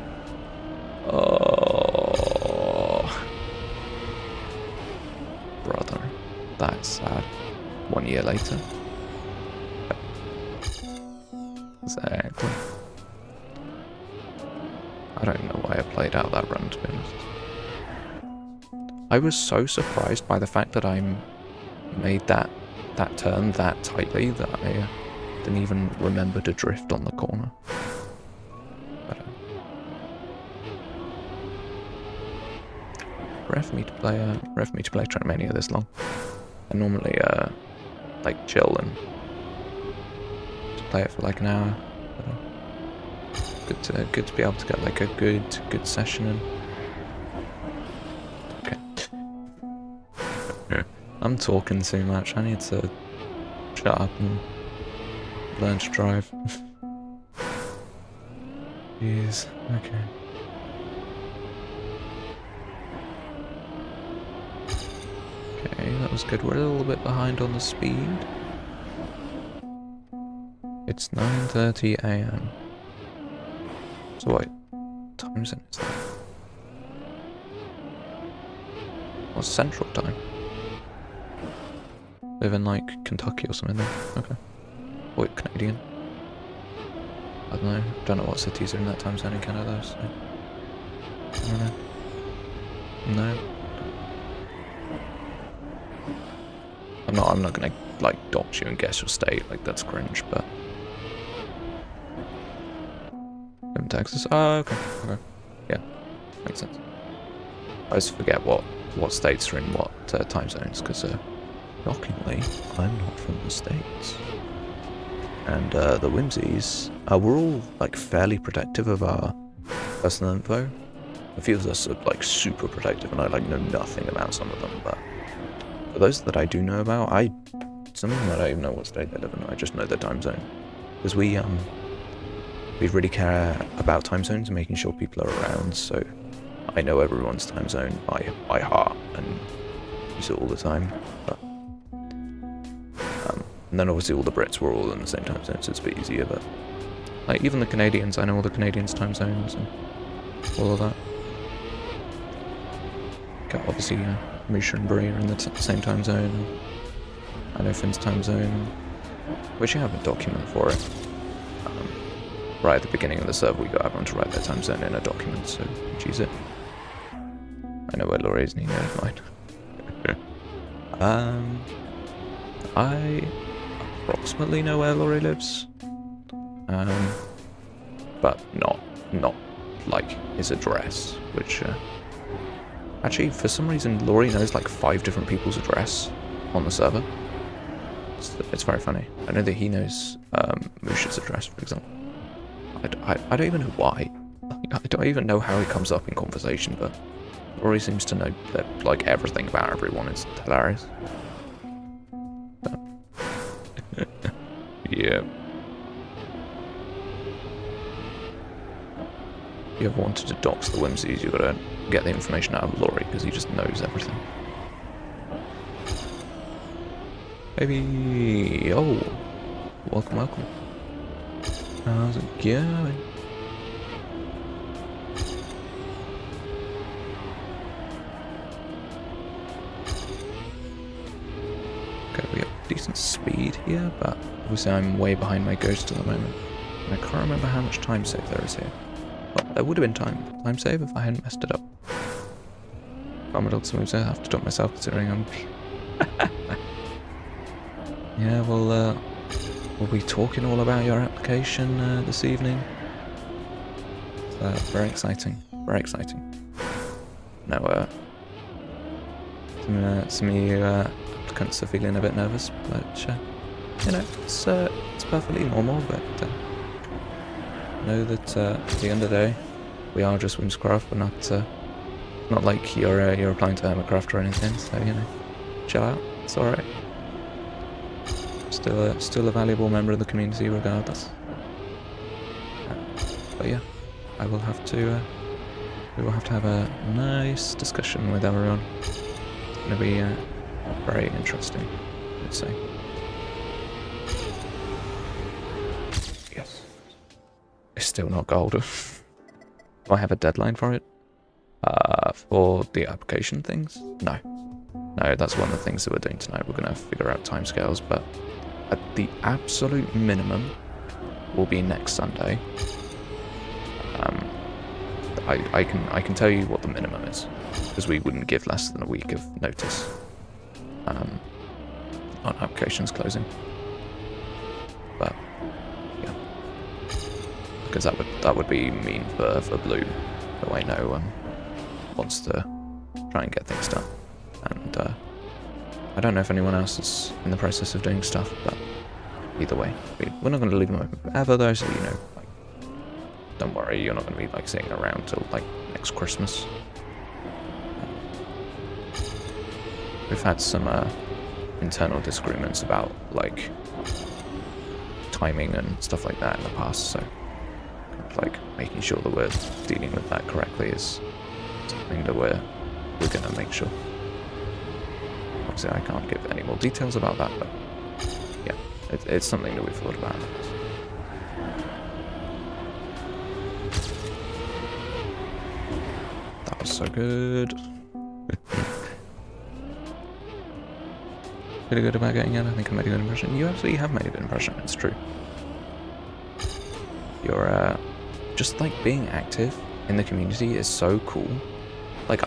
Oh. Brother, that's sad. 1 year later. Exactly. I don't know why I played out that run, to be honest. I was so surprised by the fact that I made that turn that tightly that I didn't even remember to drift on the corner. But, rare for me to play Trackmania this long. I normally like chill and just play it for like an hour. But, good to be able to get like a good session in. Okay. I'm talking too much. I need to shut up and learn to drive. Jeez. Okay. Okay, that was good. We're a little bit behind on the speed. It's 9:30 AM. So what time zone is that? What's Central Time? Live in like Kentucky or something then. Okay. Wait, Canadian? I don't know what cities are in that time zone in Canada, so I don't know. No. I'm not gonna like dox you and guess your state, like that's cringe, but in Texas? Oh, okay. Yeah, makes sense. I always forget what states are in what time zones, because shockingly, I'm not from the States. And the Whimsies, we're all like fairly protective of our personal info. A few of us are like super protective, and I like know nothing about some of them, but for those that I do know about, some of them I don't even know what state they live in, I just know their time zone. Because we really care about time zones and making sure people are around, so I know everyone's time zone by heart and use it all the time. But, and then obviously all the Brits were all in the same time zone, so it's a bit easier, but like even the Canadians, I know all the Canadians' time zones and all of that. Okay, obviously, Misha and Brie are in the same time zone. I know Finn's time zone. We should have a document for it. Right at the beginning of the server, we got everyone to write their time zone in a document, so we'd use it. I know where Laurie is, and he knows mine. I approximately know where Laurie lives, but not like his address, which actually for some reason Laurie knows like 5 different people's address on the server. It's very funny. I know that he knows Moosh's address, for example. I don't even know why. I don't even know how he comes up in conversation, but Laurie seems to know that like everything about everyone. Is hilarious. But yeah. If you ever wanted to dox the Whimsies, you gotta get the information out of Laurie, because he just knows everything. Baby, oh, welcome. How's it going? Okay, we have decent speed here, but obviously I'm way behind my ghost at the moment. And I can't remember how much time save there is here. Well, there would have been time save if I hadn't messed it up. Commodore moves, I have to dump myself considering I'm... Yeah, well, we'll be talking all about your application this evening. Very exciting. Now, some of you applicants are feeling a bit nervous, but you know, it's perfectly normal. But know that at the end of the day, we are just Whimsicraft. We're not like you're applying to Hermitcraft or anything. So you know, chill out. It's all right. Still a valuable member of the community regardless. But yeah, we will have to have a nice discussion with everyone. It's going to be very interesting, I'd say. Yes. It's still not gold. Do I have a deadline for it? For the application things? No, that's one of the things that we're doing tonight. We're going to figure out timescales, but at the absolute minimum will be next Sunday. I can tell you what the minimum is, because we wouldn't give less than a week of notice on applications closing. But yeah, because that would be mean for Blue, who I know wants to try and get things done. And I don't know if anyone else is in the process of doing stuff, but either way, we're not going to leave them open forever though, so you know, like, don't worry, you're not going to be like sitting around till like next Christmas. We've had some internal disagreements about like timing and stuff like that in the past, so kind of like making sure that we're dealing with that correctly is something that we're going to make sure. Obviously I can't give any more details about that, but yeah, it's something that we've thought about. That was so good. Pretty good about getting in. I think I made a good impression. You absolutely have made a good impression, it's true. You're just like being active in the community is so cool. Like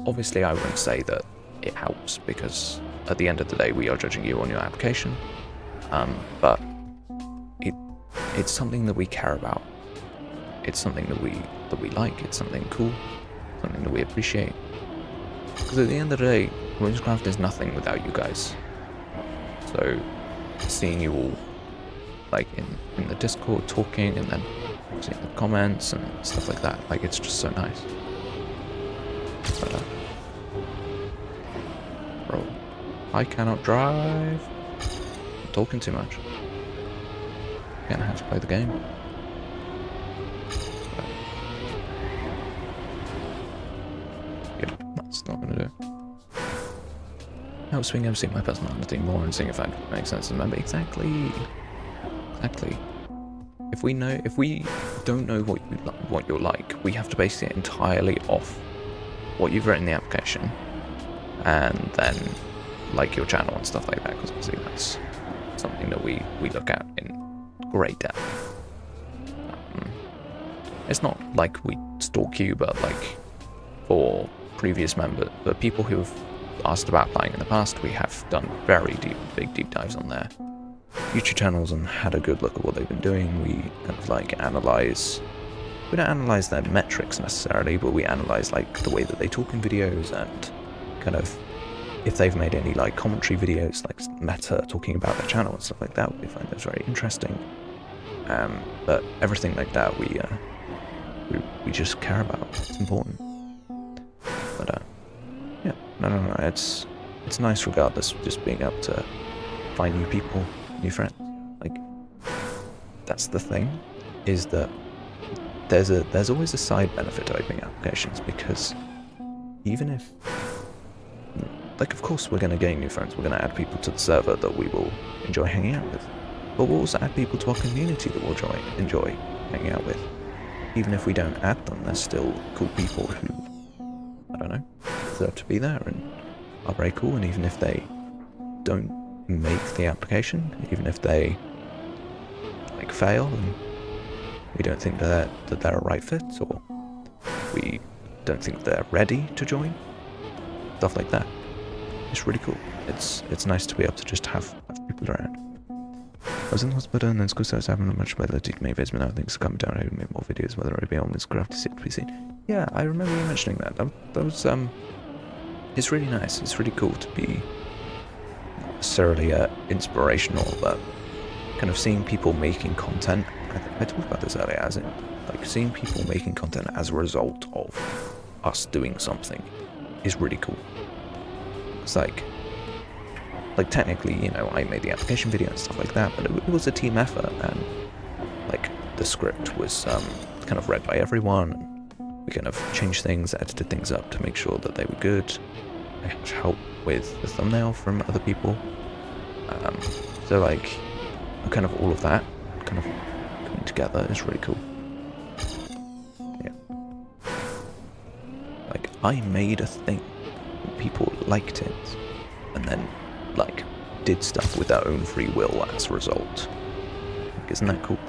obviously I wouldn't say that it helps, because at the end of the day we are judging you on your application, but it's something that we care about. It's something that we like. It's something cool, something that we appreciate, because at the end of the day Whimsicraft is nothing without you guys. So seeing you all like in the Discord talking, and then seeing the comments and stuff like that, like it's just so nice. But bro, I cannot drive. I'm talking too much. I'm gonna have to play the game. But, yeah, that's not gonna do it. Helps me seeing my personality more and seeing if that makes sense to remember. Exactly. If we don't know what you're like, we have to base it entirely off what you've written in the application, and then like your channel and stuff like that, because obviously that's something that we look at in great depth. It's not like we stalk you, but like for previous members, for people who've asked about applying in the past, we have done very big deep dives on their YouTube channels and had a good look at what they've been doing. We kind of like analyze, we don't analyze their metrics necessarily, but we analyze like the way that they talk in videos, and kind of if they've made any like commentary videos, like meta talking about their channel and stuff like that. We find those very interesting. But everything like that we just care about. It's important. But yeah, no, it's nice regardless, just being able to find new people, new friends. Like, that's the thing, is that there's always a side benefit to opening applications, because even if, like, of course we're going to gain new friends, we're going to add people to the server that we will enjoy hanging out with, but we'll also add people to our community that we'll enjoy hanging out with. Even if we don't add them, they're still cool people who, I don't know, deserve to be there and are very cool. And even if they don't make the application, even if they like fail and we don't think that they're a right fit, or we don't think they're ready to join, stuff like that, it's really cool. It's nice to be able to just have people around. I was in the hospital and then school starts having not much ability to make videos, but now things are coming down. I would make more videos, whether it be on Whimsicraft to see it to be seen. Yeah, I remember you mentioning that. That was it's really nice. It's really cool to be not necessarily inspirational, but kind of seeing people making content. I talked about this earlier, as in like seeing people making content as a result of us doing something is really cool. It's like technically, you know, I made the application video and stuff like that, but it was a team effort, and like the script was kind of read by everyone. We kind of changed things, edited things up to make sure that they were good. I had help with the thumbnail from other people. So like, kind of all of that kind of coming together is really cool. Yeah. Like, I made a thing, people liked it, and then like did stuff with their own free will as a result. Like, isn't that cool?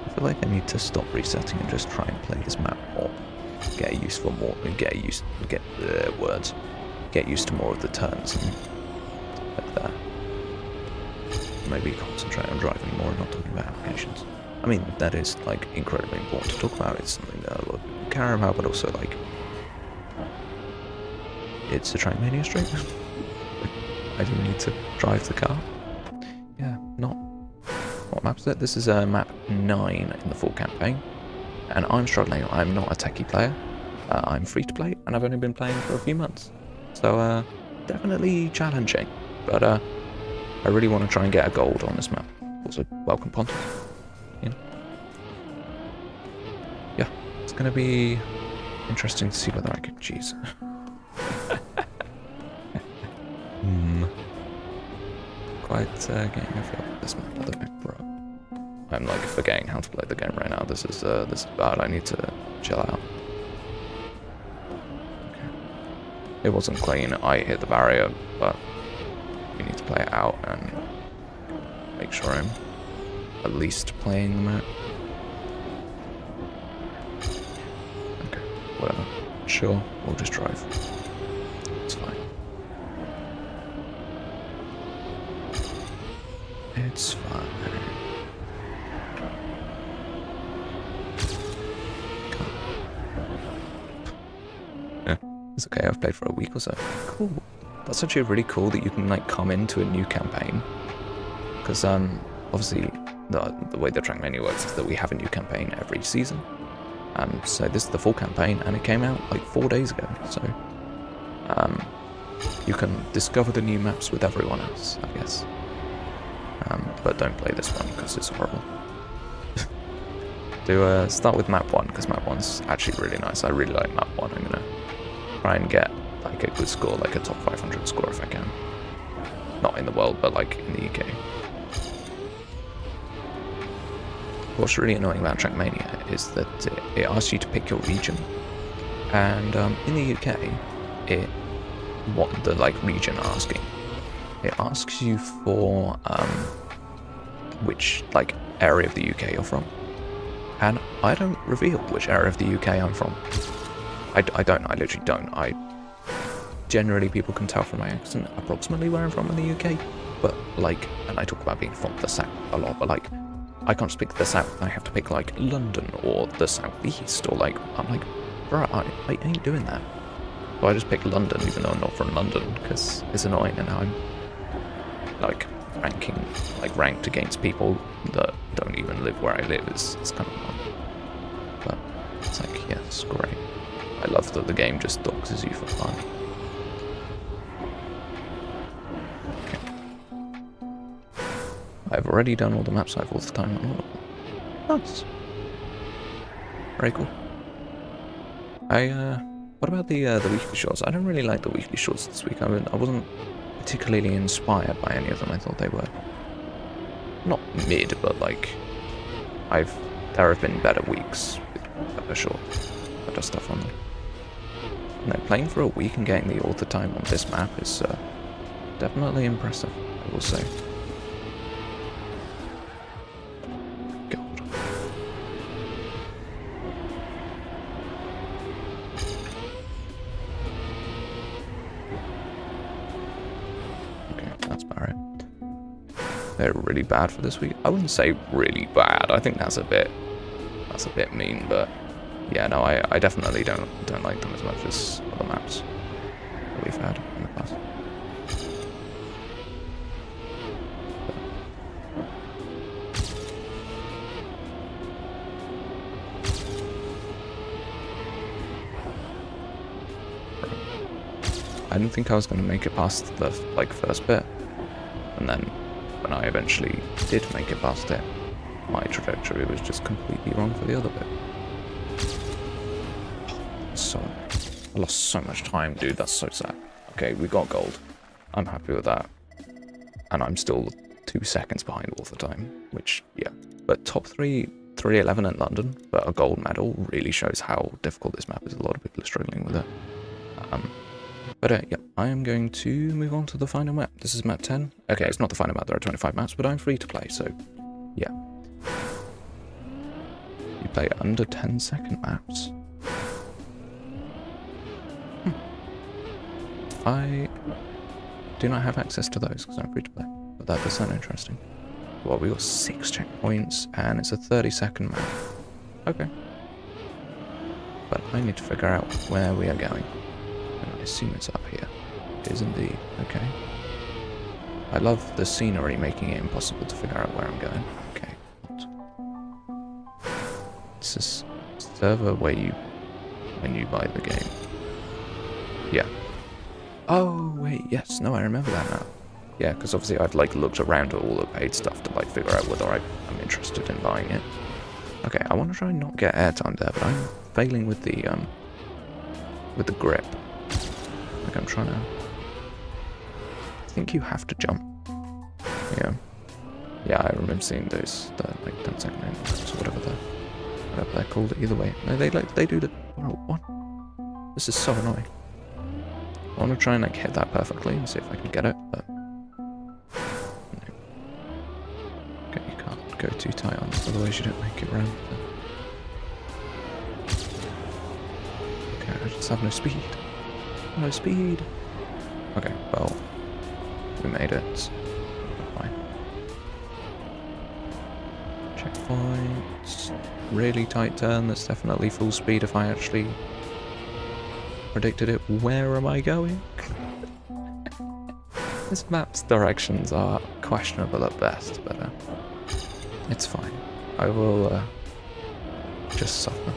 I feel like I need to stop resetting and just try and play this map more. Get used to more and get used to more of the turns and like that. Maybe concentrate on driving more and not talking about applications. I mean, that is, like, incredibly important to talk about. It's something that a lot of people care about, but also, like, it's a Trackmania stream. I do need to drive the car. Yeah, not... What map is it? This is map 9 in the full campaign. And I'm struggling. I'm not a techie player. I'm free to play, and I've only been playing for a few months. So, definitely challenging. But, I really want to try and get a gold on this map. Also, welcome Pontus. You know? Yeah, it's going to be interesting to see whether I can... Jeez. Quite getting a feel for this map a little bit, bro. I'm like forgetting how to play the game right now. This is bad. I need to chill out. Okay. It wasn't clean. I hit the barrier, but we need to play it out and make sure I'm at least playing the map. Okay, whatever. Sure, we'll just drive. It's fine. It's fine. Yeah, it's okay. I've played for a week or so. Cool. That's actually really cool that you can like come into a new campaign. Because obviously the way the Trackmania works is that we have a new campaign every season. So this is the full campaign, and it came out like 4 days ago. So you can discover the new maps with everyone else, I guess. But don't play this one because it's horrible. Do start with map 1 because map 1's actually really nice. I really like map 1. I'm gonna try and get like a good score, like a top 500 score if I can. Not in the world, but like in the UK. What's really annoying about Trackmania is that it asks you to pick your region, and in the UK, what the like region asking, it asks you for which like area of the UK you're from, and I don't reveal which area of the UK I'm from. I literally don't. Generally people can tell from my accent approximately where I'm from in the UK, but like, and I talk about being from the south a lot, but like, I can't speak the south. I have to pick like London or the southeast, or like, I'm like, bro, I ain't doing that. So I just pick London even though I'm not from London, because it's annoying, and I'm like ranked against people that don't even live where I live. It's kind of annoying. But it's like, yeah, it's great. I love that the game just doxes you for fun. I've already done all the maps I've all the time on all of them. Nice. Very cool. What about the weekly shorts? I don't really like the weekly shorts this week. I wasn't particularly inspired by any of them. I thought they were not mid, but like there have been better weeks with better stuff on them. No, playing for a week and getting the author time on this map is definitely impressive, I will say. They're really bad for this week. I wouldn't say really bad. I think that's a bit mean, but yeah, no, I definitely don't like them as much as other maps that we've had in the past. I didn't think I was going to make it past the like first bit, and then when I eventually did make it past it, my trajectory was just completely wrong for the other bit. I lost so much time, dude. That's so sad. Okay, we got gold. I'm happy with that. And I'm still 2 seconds behind all the time, which, yeah. But top 311 in London, but a gold medal really shows how difficult this map is. A lot of people are struggling with it. But yeah, I am going to move on to the final map. This is map 10. Okay, it's not the final map, there are 25 maps, but I'm free to play, so yeah. You play under 10-second maps. I do not have access to those because I'm free to play, but that does sound interesting. Well, we got 6 checkpoints, and it's a 30-second map. Okay. But I need to figure out where we are going. And I assume it's up here. It is indeed. Okay. I love the scenery making it impossible to figure out where I'm going. Okay. It's a server where when you buy the game. Yeah. Oh, wait, yes. No, I remember that now. Yeah, because obviously I've, like, looked around at all the paid stuff to, like, figure out whether I'm interested in buying it. Okay, I want to try and not get airtime there, but I'm failing with the grip. Like, I'm trying to... I think you have to jump. Yeah. Yeah, I remember seeing those, like, 10-second animals, or whatever they're called. Either way. No, they do the... What? This is so annoying. I want to try and, like, hit that perfectly and see if I can get it, but... No. Okay, you can't go too tight on this, otherwise you don't make it round. Okay, I just have no speed. No speed! Okay, well... We made it. Fine. Checkpoints. Really tight turn, that's definitely full speed if I actually... predicted it. Where am I going? This map's directions are questionable at best, but it's fine. I will just suffer.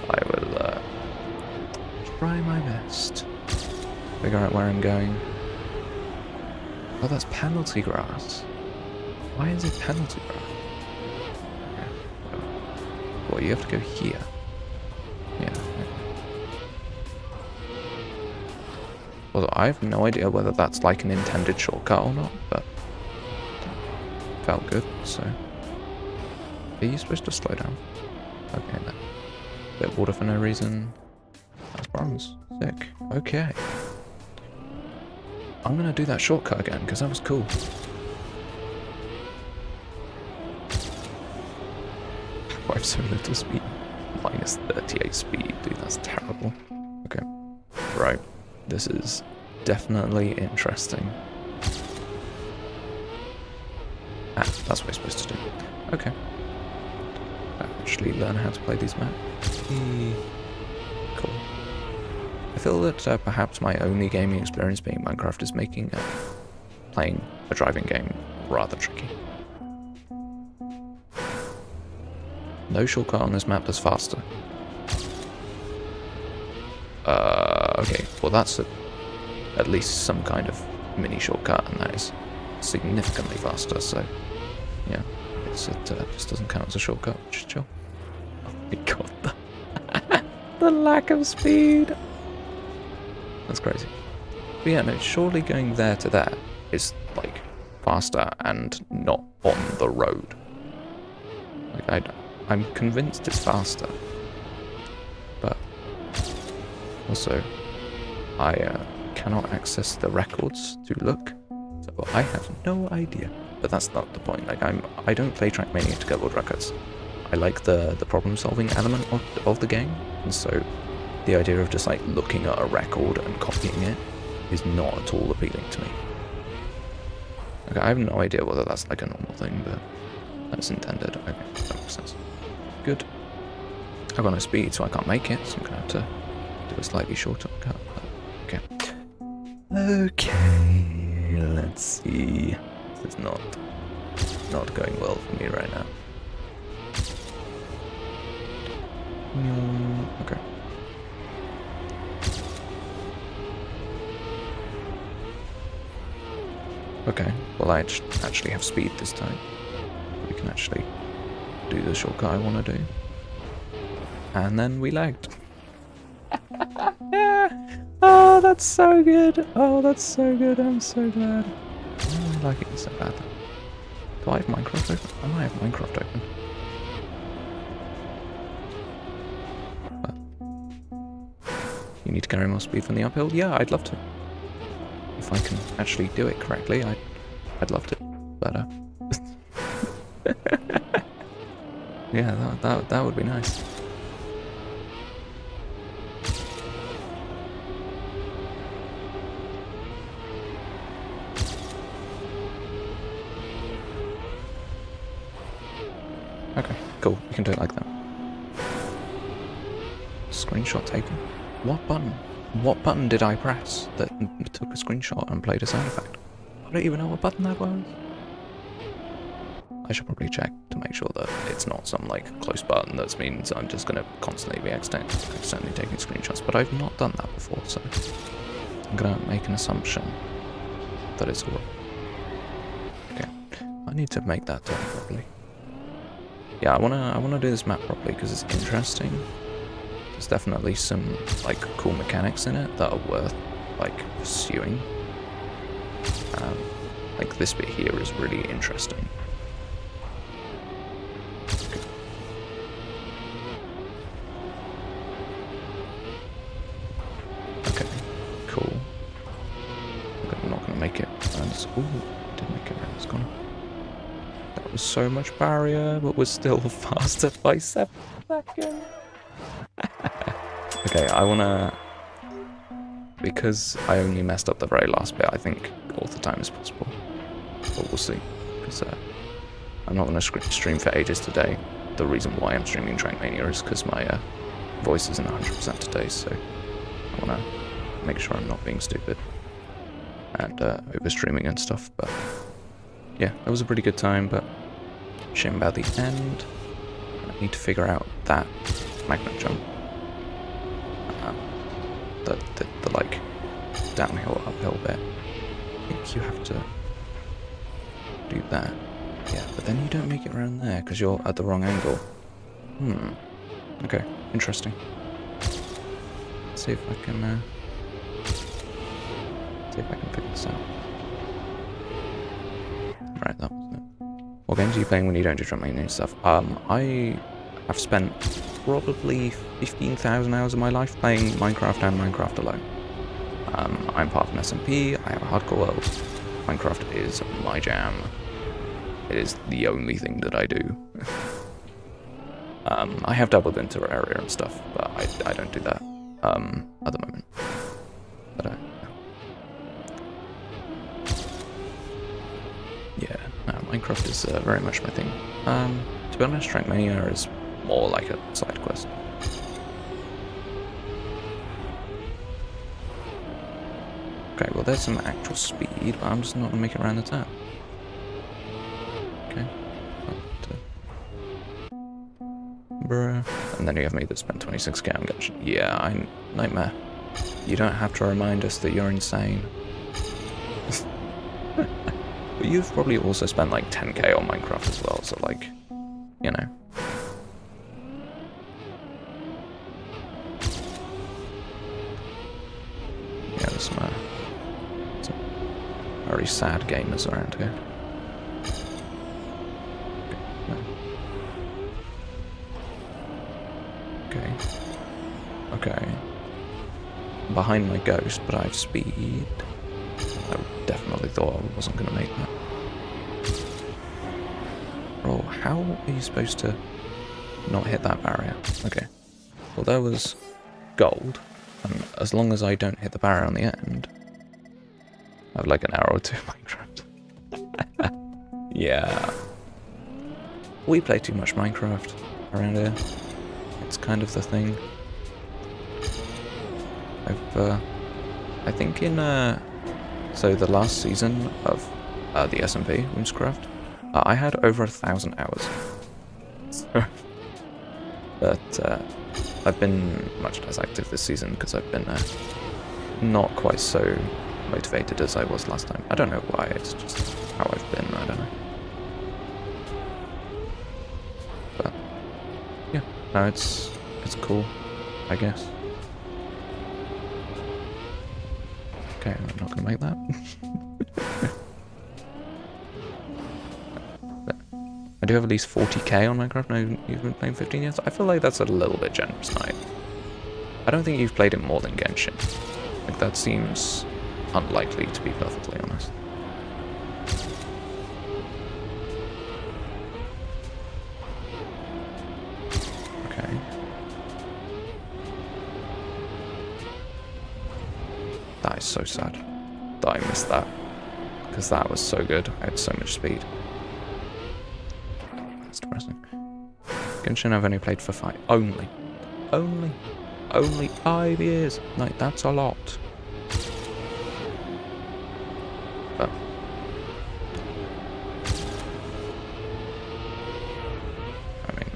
I will try my best. Figure out where I'm going. Oh, that's penalty grass. Why is it penalty grass? Okay. Well, you have to go here. Yeah. Although I have no idea whether that's like an intended shortcut or not, but it felt good, so... Are you supposed to slow down? Okay, then. Bit of water for no reason. That's bronze. Sick. Okay. I'm gonna do that shortcut again, because that was cool. I have so little speed. Minus 38 speed, dude, that's terrible. Okay. Right. This is definitely interesting. Ah, that's what you're supposed to do. Okay. Actually learn how to play these maps. Cool. I feel that perhaps my only gaming experience being Minecraft is making playing a driving game rather tricky. No shortcut on this map that's faster. Okay, well that's at least some kind of mini shortcut, and that is significantly faster, so yeah, it just doesn't count as a shortcut, which is chill. Oh my god, the lack of speed! That's crazy. But yeah, no, surely going there to there is, like, faster and not on the road. Like, I'm convinced it's faster. But also, I cannot access the records to look, so I have no idea. But that's not the point. Like, I don't play Trackmania to get world records. I like the problem-solving element of the game, and so the idea of just like looking at a record and copying it is not at all appealing to me. Okay, I have no idea whether that's like a normal thing, but that's intended. Okay, that makes sense. Good. I've got no speed, so I can't make it, so I'm gonna have to do a slightly shorter cut. Okay. Okay, let's see. This is not going well for me right now. Okay. Okay, well I actually have speed this time. We can actually do the shortcut I want to do. And then we lagged. Oh, that's so good. Oh, that's so good. I'm so glad. Oh, I like it so bad. Do I have Minecraft open? I might have Minecraft open. You need to carry more speed from the uphill? Yeah, I'd love to. If I can actually do it correctly, I'd love to. But yeah, that would be nice. cool. We can do it like that. Screenshot taken. What button? What button did I press that took a screenshot and played a sound effect? I don't even know what button that was. I should probably check to make sure that it's not some like close button that means I'm just going to constantly be accidentally taking screenshots, but I've not done that before, so I'm going to make an assumption that it's all. Okay, I need to make that turn properly. Yeah, I wanna do this map properly because it's interesting. There's definitely some like cool mechanics in it that are worth like pursuing. Like this bit here is really interesting. Okay, cool. I'm not gonna make it around this. Ooh, didn't make it around this corner. That was so much barrier, but was still faster by 7 seconds. Okay, I wanna, because I only messed up the very last bit, I think all the time is possible, but we'll see, because I'm not gonna stream for ages today. The reason why I'm streaming Trackmania is because my voice isn't 100% today, so I wanna make sure I'm not being stupid and over streaming and stuff, but yeah, it was a pretty good time, but shame about the end. I need to figure out that magnet jump. The like downhill, uphill bit. I think you have to do that. Yeah, but then you don't make it around there because you're at the wrong angle. Okay, interesting. Let's see if I can figure this out. Right, that was it. What games are you playing when you don't do Trackmania and stuff? I have spent probably 15,000 hours of my life playing Minecraft and Minecraft alone. I'm part of an SMP, I have a hardcore world. Minecraft is my jam. It is the only thing that I do. I have dabbled into Terraria and stuff, but I don't do that at the moment. But yeah, no, Minecraft is very much my thing. To be honest, Trackmania is more like a side quest. Okay, well there's some actual speed, but I'm just not gonna make it around the town. Okay. Bruh. And then you have me that spent 26k on Genshin. Yeah, nightmare. You don't have to remind us that you're insane. But you've probably also spent like 10k on Minecraft as well, so like, you know. Yeah, there's some very sad gamers around here. Okay. Okay. I'm behind my ghost, but I have speed. I definitely thought I wasn't going to make that. Bro, how are you supposed to not hit that barrier? Okay. Well, there was gold, and as long as I don't hit the barrier on the end, I have like an hour or two of Minecraft. Yeah. We play too much Minecraft around here. It's kind of the thing. I think in, so the last season of the SMP, Whimsicraft, I had over 1,000 hours. But I've been much less active this season because I've been not quite so motivated as I was last time. I don't know why, it's just how I've been, I don't know. But yeah, no, it's cool, I guess. Okay, I'm not gonna make that. I do have at least 40k on Minecraft. No, you've been playing 15 years? I feel like that's a little bit generous, Knight. I don't think you've played it more than Genshin. Like, that seems unlikely, to be perfectly honest. Okay. That is so sad that I missed that, because that was so good. I had so much speed. That's depressing. Genshin I've only played for only 5 years. Like, that's a lot. But I mean,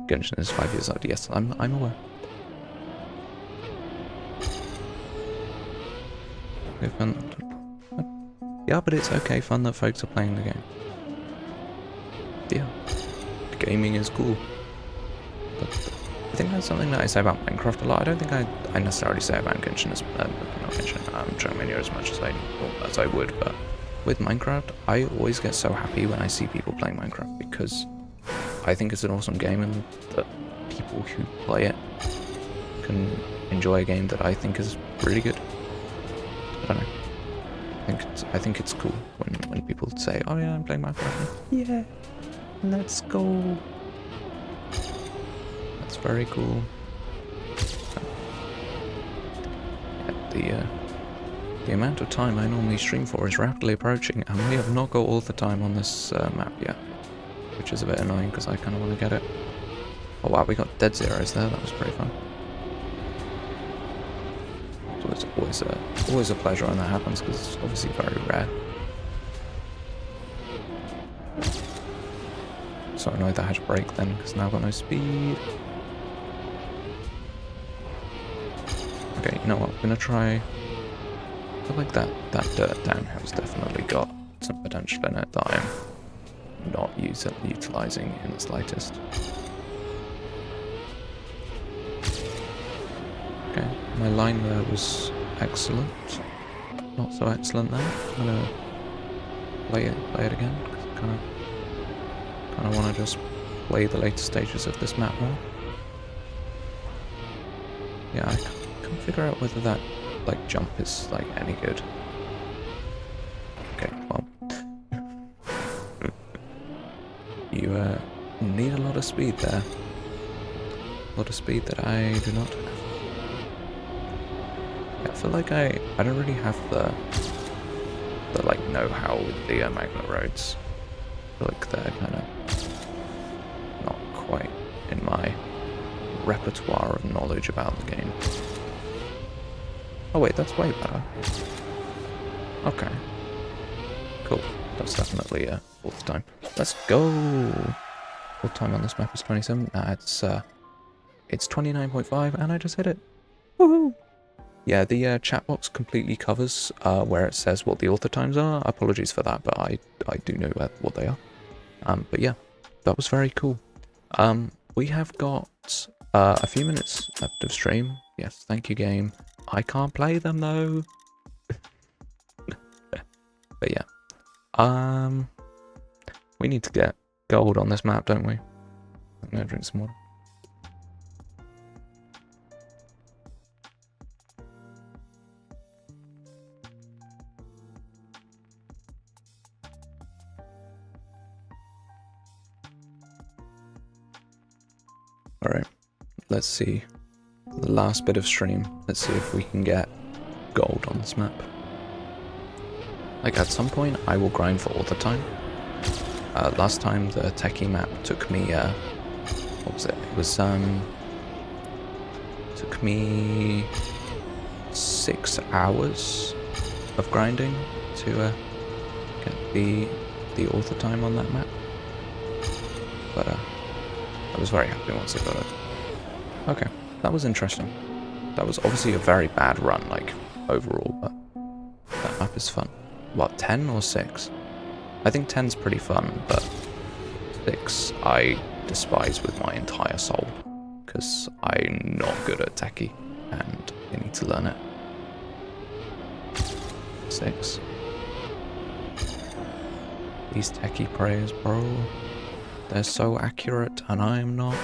Genshin is 5 years old. Yes, I'm aware. Okay, fun. Yeah, but it's okay fun that folks are playing the game. Yeah, gaming is cool. But I think that's something that I say about Minecraft a lot. I don't think I necessarily say about Genshin as not Genshin, Trackmania as much as I would, but with Minecraft, I always get so happy when I see people playing Minecraft because I think it's an awesome game and that people who play it can enjoy a game that I think is really good. I don't know. I think it's cool when people say, "Oh yeah, I'm playing Minecraft." Yeah, let's go. That's very cool. Yeah, the amount of time I normally stream for is rapidly approaching, and we have not got all the time on this map yet, which is a bit annoying because I kind of want to get it. Oh wow, we got dead zeros there. That was pretty fun. It's always a pleasure when that happens because it's obviously very rare. So annoyed that I had to break then because now I've got no speed. Okay, you know what? I'm gonna try. I feel like that dirt down has definitely got some potential in it that I'm not utilizing in the slightest. Okay, my line there was excellent. Not so excellent there. I'm gonna play it again because I kind of want to just play the later stages of this map more. Yeah, I can't figure out whether that like jump is like any good. Okay, well, you need a lot of speed there. A lot of speed that I do not have. I feel like I don't really have the like know-how with the magnet roads. I feel like they're kind of not quite in my repertoire of knowledge about the game. Oh wait, that's way better. Okay. Cool. That's definitely fourth time. Let's go! Fourth time on this map is 27. It's 29.5 and I just hit it. Woohoo! Yeah, the chat box completely covers where it says what the author times are. Apologies for that, but I do know what they are. But yeah, that was very cool. We have got a few minutes left of stream. Yes, thank you, game. I can't play them though. But yeah, we need to get gold on this map, don't we? I'm gonna drink some water. Alright, let's see. The last bit of stream. Let's see if we can get gold on this map. Like, at some point, I will grind for all the time. Last time, the techie map took me, what was it? It was, took me 6 hours of grinding to, get the author time on that map. But, I was very happy once I got it. Okay, that was interesting. That was obviously a very bad run, like, overall, but that map is fun. What, 10 or 6? I think 10's pretty fun, but 6 I despise with my entire soul, because I'm not good at techie, and I need to learn it. 6. These techie prayers, bro. They're so accurate, and I am not.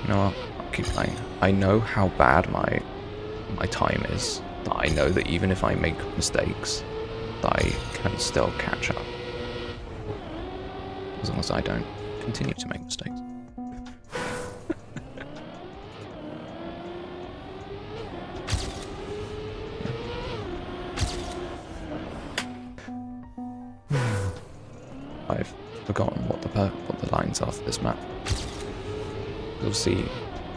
You know what? I'll keep playing. I know how bad my time is. That I know that even if I make mistakes, that I can still catch up. As long as I don't continue to make mistakes. I've forgotten what the lines are for this map. You'll see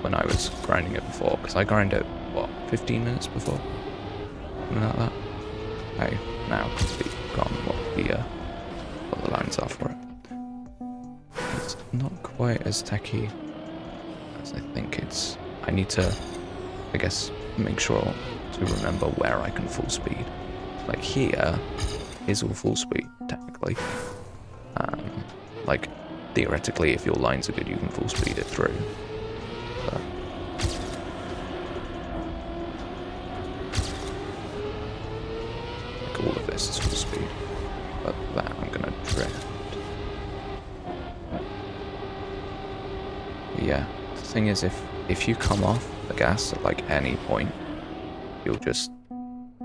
when I was grinding it before, because I grinded it, what, 15 minutes before? Something like that. I now completely forgotten what the lines are for it. It's not quite as techy as I think it's. I need to, I guess, make sure to remember where I can full speed. Like here is all full speed, technically. Like, theoretically, if your lines are good, you can full speed it through. But like all of this is full speed. But that I'm gonna drift. But yeah, the thing is, if you come off the gas at like any point, you'll just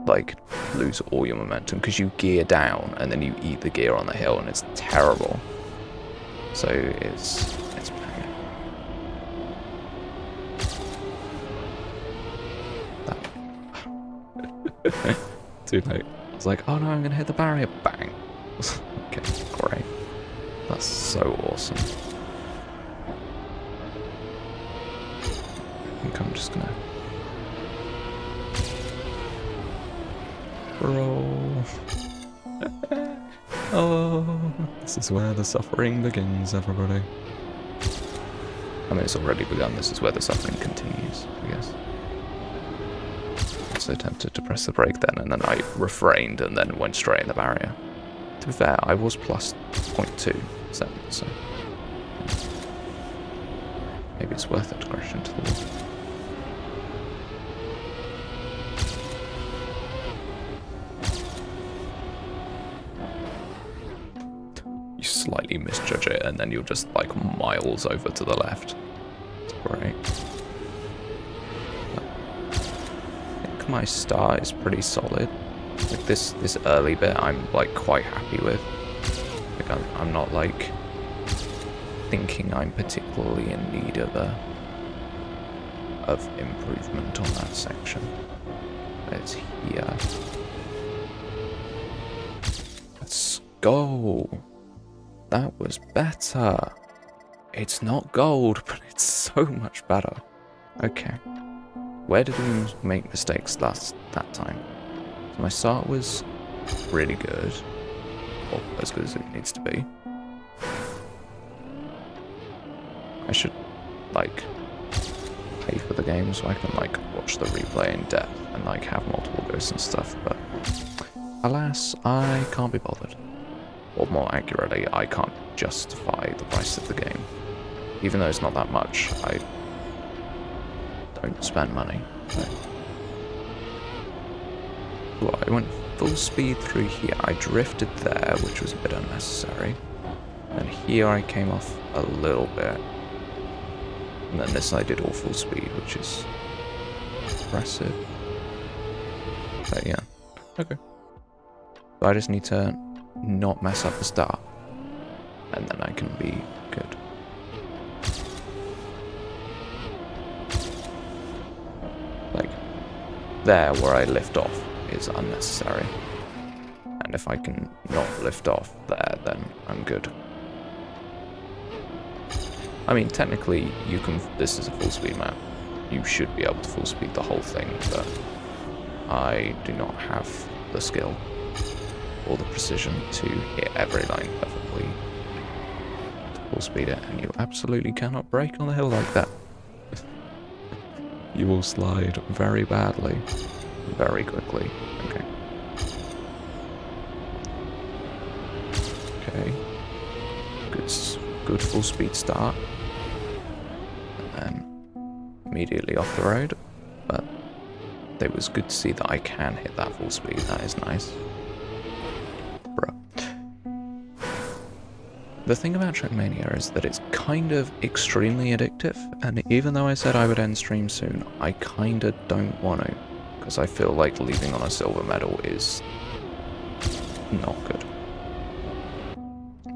like lose all your momentum because you gear down and then you eat the gear on the hill and it's terrible. So it's banging. Too late. I was like, oh no, I'm gonna hit the barrier. Bang. Okay, great. That's so awesome. I think I'm just gonna roll. Oh, this is where the suffering begins, everybody. I mean, it's already begun. This is where the suffering continues, I guess. I so tempted to press the brake then, and then I refrained and then went straight in the barrier. To be fair, I was plus 0.27, so maybe it's worth it to crash into the wall. Slightly misjudge it and then you're just like miles over to the left. It's great. But I think my start is pretty solid. Like this early bit I'm like quite happy with. Like I'm not like thinking I'm particularly in need of improvement on that section. It's here. Let's go. That was better. It's not gold, but it's so much better. Okay. Where did we make mistakes that time? So my start was really good. Or as good as it needs to be. I should, like, pay for the game so I can, like, watch the replay in depth and, like, have multiple goes and stuff, but alas, I can't be bothered. Or more accurately, I can't justify the price of the game. Even though it's not that much, I don't spend money. So. Well, I went full speed through here. I drifted there, which was a bit unnecessary. And here I came off a little bit. And then this I did all full speed, which is impressive. But yeah, okay. So I just need to not mess up the start, and then I can be good. Like, there where I lift off is unnecessary, and if I can not lift off there, then I'm good. I mean, technically, you can. This is a full speed map. You should be able to full speed the whole thing, but I do not have the skill or the precision to hit every line perfectly to full speed it, and you absolutely cannot brake on the hill like that. You will slide very badly, very quickly. Okay. Okay. Good full speed start. And then immediately off the road, but it was good to see that I can hit that full speed. That is nice. The thing about Trackmania is that it's kind of extremely addictive, and even though I said I would end stream soon, I kinda don't want to, because I feel like leaving on a silver medal is not good.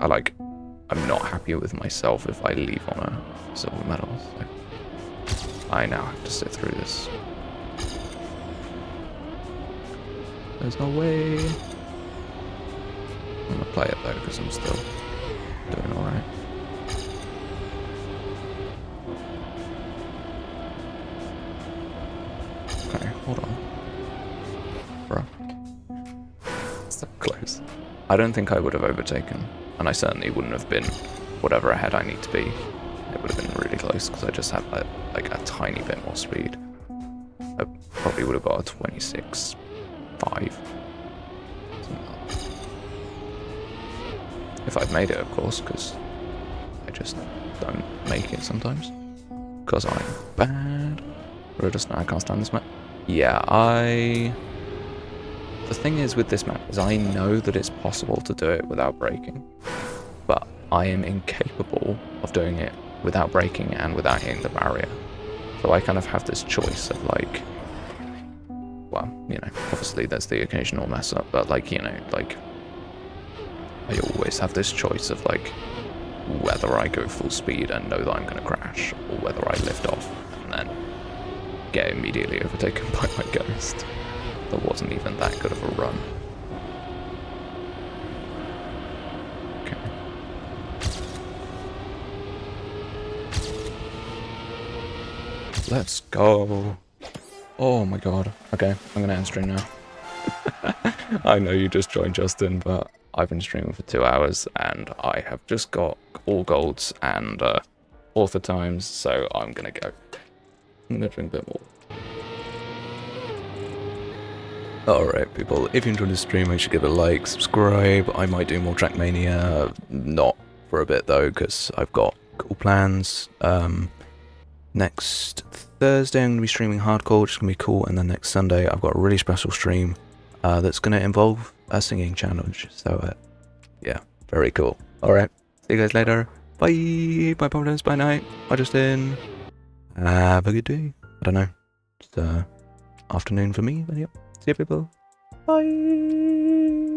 I'm not happy with myself if I leave on a silver medal, so I now have to sit through this. There's no way. I'm gonna play it though, because I'm still Doing alright. Okay, hold on. Bruh. So close. I don't think I would have overtaken, and I certainly wouldn't have been whatever ahead I need to be. It would have been really close because I just had like a tiny bit more speed. I probably would have got a 26.5. If I'd made it, of course, because I just don't make it sometimes. Because I'm bad. Or just, no, I can't stand this map. Yeah, the thing is with this map is I know that it's possible to do it without breaking. But I am incapable of doing it without breaking and without hitting the barrier. So I kind of have this choice of like, well, you know, obviously there's the occasional mess up, but like, you know, like, I always have this choice of like, whether I go full speed and know that I'm going to crash, or whether I lift off and then get immediately overtaken by my ghost. That wasn't even that good of a run. Okay. Let's go. Oh my god. Okay, I'm gonna end stream now. I know you just joined, Justin, but I've been streaming for 2 hours and I have just got all golds and author times, so I'm gonna go. I'm gonna drink a bit more. Alright people, if you enjoyed this stream, make sure to give it a like, subscribe. I might do more Trackmania, not for a bit though, because I've got cool plans. Next Thursday I'm going to be streaming hardcore, which is going to be cool, and then next Sunday I've got a really special stream that's going to involve a singing challenge, so yeah, very cool. Alright, see you guys later, bye, bye Providence, bye night, bye Justin, have a good day. I don't know, it's afternoon for me, but yeah, see you people, bye.